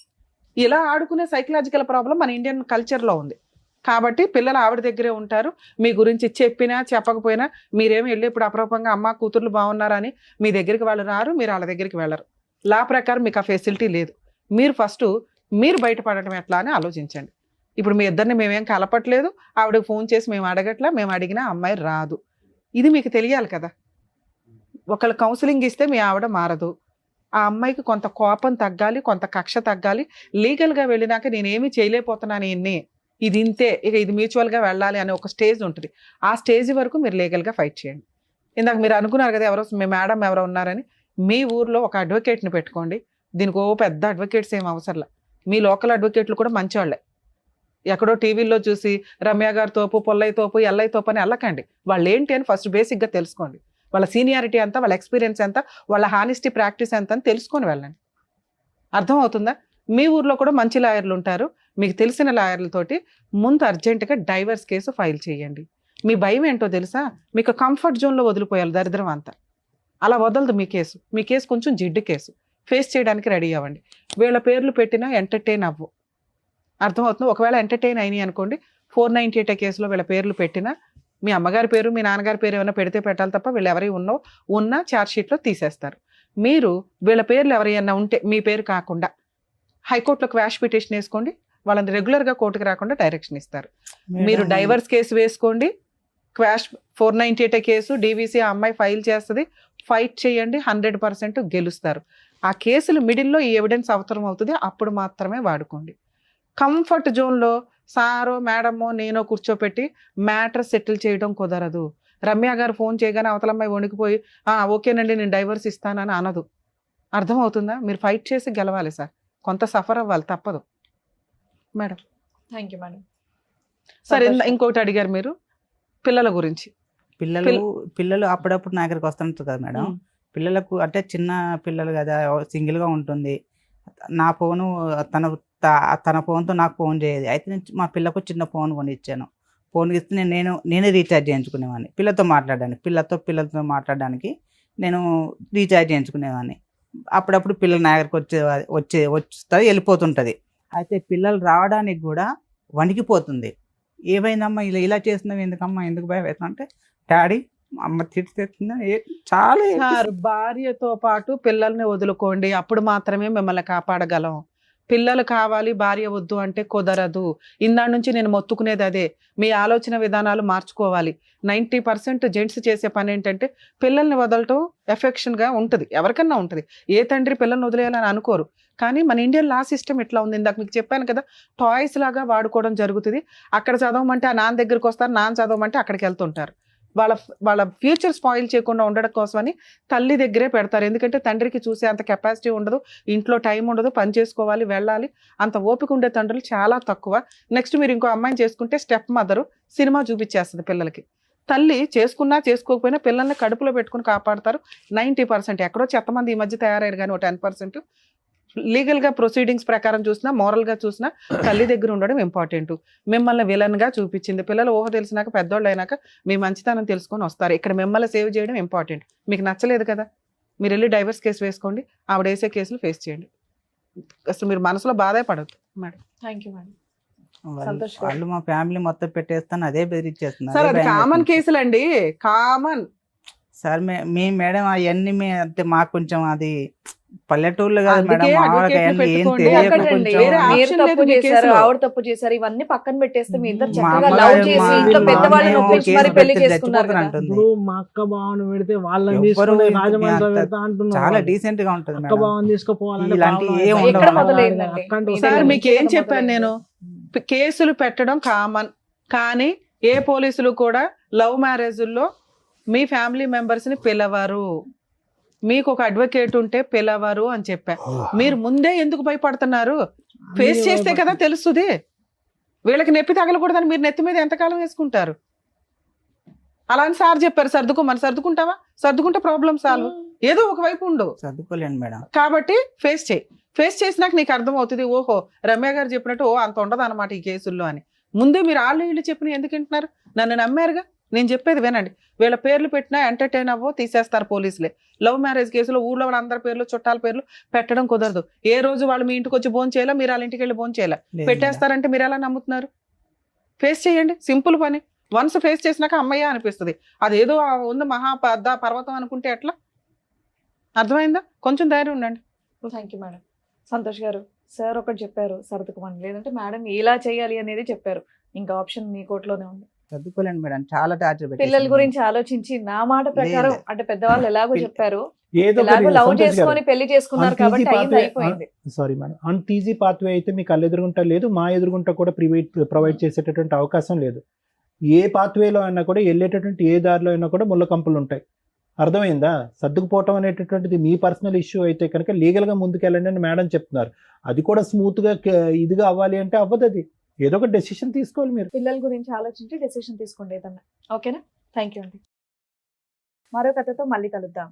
ఇలా ఆడుకునే సైకలాజికల్ ప్రాబ్లం మన ఇండియన్ కల్చర్లో ఉంది. కాబట్టి పిల్లలు ఆవిడ దగ్గరే ఉంటారు. మీ గురించి చెప్పినా చెప్పకపోయినా మీరేమి వెళ్ళి ఇప్పుడు అప్రూపంగా అమ్మ కూతుర్లు బాగున్నారని మీ దగ్గరికి వాళ్ళు రారు, మీరు వాళ్ళ దగ్గరికి వెళ్ళరు. లా ప్రకారం మీకు ఆ ఫెసిలిటీ లేదు. మీరు ఫస్ట్ మీరు బయటపడటం ఎట్లా అని ఆలోచించండి. ఇప్పుడు మీ ఇద్దరిని మేమేం కలపట్లేదు, ఆవిడకి ఫోన్ చేసి మేము అడగట్లా, మేము అడిగినా అమ్మాయి రాదు. ఇది మీకు తెలియాలి కదా. ఒకళ్ళు కౌన్సిలింగ్ ఇస్తే మీ ఆవిడ మారదు. ఆ అమ్మాయికి కొంత కోపం తగ్గాలి, కొంత కక్ష తగ్గాలి. లీగల్గా వెళ్ళినాక నేనేమీ చేయలేకపోతున్నాను ఇన్ని, ఇది ఇంతే, ఇక ఇది మ్యూచువల్గా వెళ్ళాలి అనే ఒక స్టేజ్ ఉంటుంది. ఆ స్టేజ్ వరకు మీరు లీగల్గా ఫైట్ చేయండి. ఇందాక మీరు అనుకున్నారు కదా ఎవరో మీ మేడం ఎవరో ఉన్నారని, మీ ఊర్లో ఒక అడ్వకేట్ని పెట్టుకోండి. దీనికి పెద్ద అడ్వకేట్స్ ఏం అవసరంలా. మీ లోకల్ అడ్వకేట్లు కూడా మంచివాళ్ళే. ఎక్కడో టీవీల్లో చూసి రమ్య గారి తోపు, పొల్లయ్య తోపు, ఎల్లయ్య తోపు అని వెళ్ళకండి. వాళ్ళు ఏంటి అని ఫస్ట్ బేసిక్గా తెలుసుకోండి. వాళ్ళ సీనియారిటీ ఎంత, వాళ్ళ ఎక్స్పీరియన్స్ ఎంత, వాళ్ళ హానెస్టీ ప్రాక్టీస్ ఎంత అని తెలుసుకొని వెళ్ళండి. అర్థమవుతుందా? మీ ఊర్లో కూడా మంచి లాయర్లు ఉంటారు. మీకు తెలిసిన లాయర్లతోటి ముందు అర్జెంటుగా డైవర్స్ కేసు ఫైల్ చేయండి. మీ భయం ఏంటో తెలుసా? మీకు కంఫర్ట్ జోన్లో వదిలిపోయాలి దరిద్రం అంతా. అలా వదలదు మీ కేసు. మీ కేసు కొంచెం జిడ్డు కేసు, ఫేస్ చేయడానికి రెడీ అవ్వండి. వీళ్ళ పేర్లు పెట్టినా ఎంటర్టైన్ అవ్వు. అర్థమవుతుంది? ఒకవేళ ఎంటర్టైన్ అయినాయి అనుకోండి, 498 కేసులో వీళ్ళ పేర్లు పెట్టినా మీ అమ్మగారి పేరు మీ నాన్నగారి పేరు ఏమైనా పెడితే పెట్టాలి తప్ప వీళ్ళు ఎవరి ఉన్న ఛార్జ్ షీట్లో తీసేస్తారు. మీరు వీళ్ళ పేర్లు ఎవరైనా ఉంటే మీ పేరు కాకుండా హైకోర్టులో క్వాష్ పిటిషన్ వేసుకోండి, వాళ్ళని రెగ్యులర్గా కోర్టుకు రాకుండా డైరెక్షన్ ఇస్తారు. మీరు డైవర్స్ కేసు వేసుకోండి, క్వాష్ 498 కేసు డీవీసీ ఆ అమ్మాయి ఫైల్ చేస్తుంది, ఫైట్ చేయండి, 100% గెలుస్తారు. ఆ కేసులు మిడిల్లో ఈ ఎవిడెన్స్ అవసరం అవుతుంది, అప్పుడు మాత్రమే వాడుకోండి. కంఫర్ట్ జోన్లో సారో మేడమో నేనో కూర్చోపెట్టి మ్యాటర్ సెటిల్ చేయడం కుదరదు. రమ్య గారు ఫోన్ చేయగానే అవతలమ్మాయి వణికిపోయి ఓకేనండి నేను డైవర్స్ ఇస్తానని అనదు. అర్థమవుతుందా? మీరు ఫైట్ చేసి గెలవాలి సార్, కొంత సఫర్ అవ్వాలి, తప్పదు మేడం. Thank you madam. సరే, ఇంకోటి అడిగారు మీరు పిల్లల గురించి. పిల్లలు అప్పుడప్పుడు నా దగ్గరికి వస్తుంటారు కదా మేడం. పిల్లలకు అంటే చిన్న పిల్లలు కదా, సింగిల్గా ఉంటుంది. నా ఫోను తన ఫోన్తో నాకు ఫోన్ చేయదు. అయితే నేను మా పిల్లకు చిన్న ఫోన్ కొని ఇచ్చాను. ఫోన్ ఇస్తే నేనే రీఛార్జ్ చేయించుకునేవాడిని పిల్లతో మాట్లాడడానికి నేను రీఛార్జ్ చేయించుకునేవాడిని. అప్పుడప్పుడు పిల్లలు నా దగ్గరికి వస్తుంది, వెళ్ళిపోతుంటుంది. అయితే పిల్లలు రావడానికి కూడా వణికిపోతుంది. ఏమైందమ్మా ఇలా చేస్తున్నావు, ఎందుకమ్మా, ఎందుకు భయం అవుతుంది అంటే డాడీ అమ్మ తిడుతుందా. చాలా భార్యతో పాటు పిల్లల్ని వదులుకోండి, అప్పుడు మాత్రమే మిమ్మల్ని కాపాడగలం. పిల్లలు కావాలి భార్య వద్దు అంటే కుదరదు. ఇందాడి నుంచి నేను మొత్తుకునేది అదే, మీ ఆలోచన విధానాలు మార్చుకోవాలి. 90% జెంట్స్ చేసే పని ఏంటంటే పిల్లల్ని వదలటం ఎఫెక్షన్గా ఉంటుంది, ఎవరికన్నా ఉంటుంది. ఏ తండ్రి పిల్లల్ని వదిలేయాలని అనుకోరు. కానీ మన ఇండియన్ లా సిస్టమ్ ఎట్లా ఉంది, ఇందాక మీకు చెప్పాను కదా, టాయ్స్ లాగా వాడుకోవడం జరుగుతుంది. అక్కడ చదవమంటే ఆ నాన్న దగ్గరికి వస్తారు, నాన్న చదవమంటే అక్కడికి వెళ్తుంటారు. వాళ్ళ ఫ్యూచర్ స్పాయిల్ చేయకుండా ఉండడం కోసమని తల్లి దగ్గరే పెడతారు. ఎందుకంటే తండ్రికి చూసే అంత కెపాసిటీ ఉండదు, ఇంట్లో టైం ఉండదు, పని చేసుకోవాలి, వెళ్ళాలి, అంత ఓపిక ఉండే తండ్రులు చాలా తక్కువ. నెక్స్ట్ మీరు ఇంకో అమ్మాయిని చేసుకుంటే స్టెప్ మదరు సినిమా చూపించేస్తుంది పిల్లలకి. తల్లి చేసుకున్నా చేసుకోకపోయినా పిల్లల్ని కడుపులో పెట్టుకుని కాపాడతారు 90%. ఎక్కడో చెత్తమంది ఈ మధ్య తయారయ్యారు, కానీ 10% లీగల్గా ప్రొసీడింగ్స్ ప్రకారం చూసినా, మోరల్గా చూసినా తల్లి దగ్గర ఉండడం ఇంపార్టెంట్. మిమ్మల్ని విలన్గా చూపించింది. పిల్లలు ఊహ తెలిసినాక పెద్దోళ్ళు అయినాక మీ మంచితనం తెలుసుకొని వస్తారు. ఇక్కడ మిమ్మల్ని సేవ్ చేయడం ఇంపార్టెంట్. మీకు నచ్చలేదు కదా, మీరు వెళ్ళి డైవర్స్ కేసు వేసుకోండి, ఆవిడ వేసే కేసులు ఫేస్ చేయండి. అసలు మీరు మనసులో బాధే పడద్దు మేడం. Thank you madam. వాళ్ళు మా ఫ్యామిలీ మొత్తం పెట్టేస్తాను, అదే బెదిరించేస్తున్నారు. సార్ అది కామన్ కేసులు అండి, కామన్. సార్ మీ మేడం అవన్నీ అంటే మాకు కొంచెం అది పల్లెటూర్లు కాదు మేడం, ఆవిడ తప్పు చేశారు, ఇవన్నీ పక్కన పెట్టేస్తే మీ ఇద్దరు చక్కగా లవ్ చేసి ఇంట్లో పెద్దవాళ్ళని ఒప్పించి మరి పెళ్లి చేసుకున్నారు కదా. మా అక్క బావని పెడితే వాళ్ళని తీసుకొని రాజమండ్రి పెడతా అంటున్నారు. చాలా డీసెంట్ గా ఉంటుంది అక్క బావని తీసుకుపోవాలంటే ఎక్కడ మొదలైందండి? సార్ మీకు ఏం చెప్పాను నేను, కేసులు పెట్టడం కామన్, కానీ ఏ పోలీసులు కూడా లవ్ మ్యారేజ్ల్లో మీ ఫ్యామిలీ మెంబర్స్ ని పిలవరు. మీకు ఒక అడ్వకేట్ ఉంటే పిలవరు అని చెప్పా. మీరు ముందే ఎందుకు భయపడుతున్నారు? ఫేస్ చేస్తే కదా తెలుస్తుంది. వీళ్ళకి నొప్పి తగలకూడదని మీరు నెత్తి మీద ఎంతకాలం వేసుకుంటారు? అలా అని సార్ చెప్పారు సర్దుకోమని. సర్దుకుంటావా? సర్దుకుంటే ప్రాబ్లం సాల్వ్. ఏదో ఒకవైపు ఉండు, సర్దుకోలేండి మేడం. కాబట్టి ఫేస్ చేయి. ఫేస్ చేసినాక నీకు అర్థం అవుతుంది, ఓహో రమ్య గారు చెప్పినట్టు అంత ఉండదు అనమాట ఈ కేసుల్లో అని. ముందే మీరు వీళ్ళు చెప్పిన ఎందుకు వింటున్నారు? నన్ను నమ్మారుగా, నేను చెప్పేది వినండి. వీళ్ళ పేర్లు పెట్టినా ఎంటర్టైన్ అవ్వో తీసేస్తారు పోలీసులే. లవ్ మ్యారేజ్ కేసులో ఊళ్ళో వాళ్ళందరి పేర్లు, చుట్టాల పేర్లు పెట్టడం కుదరదు. ఏ రోజు వాళ్ళు మీ ఇంటికి వచ్చి భోజనం చేయాలా, మీరు వాళ్ళ ఇంటికి వెళ్ళి భోజనం చేయాలా, పెట్టేస్తారంటే మీరు ఎలా నమ్ముతున్నారు? ఫేస్ చేయండి, సింపుల్ పని. వన్స్ ఫేస్ చేసినాక అమ్మయ్య అనిపిస్తుంది. అదేదో ఉంది మహా పెద్ద పర్వతం అనుకుంటే ఎట్లా? అర్థమైందా? కొంచెం ధైర్యం ఉండండి. Thank you madam. సంతోష్ గారు, సార్ ఒకటి చెప్పారు సర్దుకోమని, లేదంటే మేడం ఇలా చేయాలి అనేది చెప్పారు. ఇంకా ఆప్షన్ మీ కోర్టులోనే ఉంది. చదువుకోలేండి మేడం, చాలా టార్చర్. పిల్లల గురించి ఆలోచించి నా మాట ప్రకారం అంటే పెద్దవాళ్ళు ఎలాగో చెప్పారు, ఏదో లవ్ చేసుకొని పెళ్లి చేసుకున్నారు కాబట్టి అయిపోయింది. సారీ మేడం, అంత ఈజీ పాత్వే అయితే మీకు కళ్ళు ఎదురుగుంటా లేదు, మా ఎదురుగుంటా కూడా ప్రొవైడ్ చేసేటటువంటి అవకాశం లేదు. ఏ పాత్వేలో అయినా కూడా వెళ్ళేటటువంటి ఏ దారిలో అయినా కూడా ముళ్ళ కంపులు ఉంటాయి. అర్థమైందా? సర్దుకుపోవటం అనేటటువంటిది మీ పర్సనల్ ఇష్యూ అయితే కనుక లీగల్గా ముందుకెళ్ళండి అని మేడం చెప్తున్నారు. అది కూడా స్మూత్గా ఇదిగా అవ్వాలి అంటే అవ్వదు. అది ఏదో ఒక డెసిషన్ తీసుకోవాలి. మీరు పిల్లల గురించి ఆలోచించి డెసిషన్ తీసుకోండి ఏదన్నా. ఓకేనా? థ్యాంక్ యూ అండి. మరో కథతో మళ్ళీ కలుద్దాం.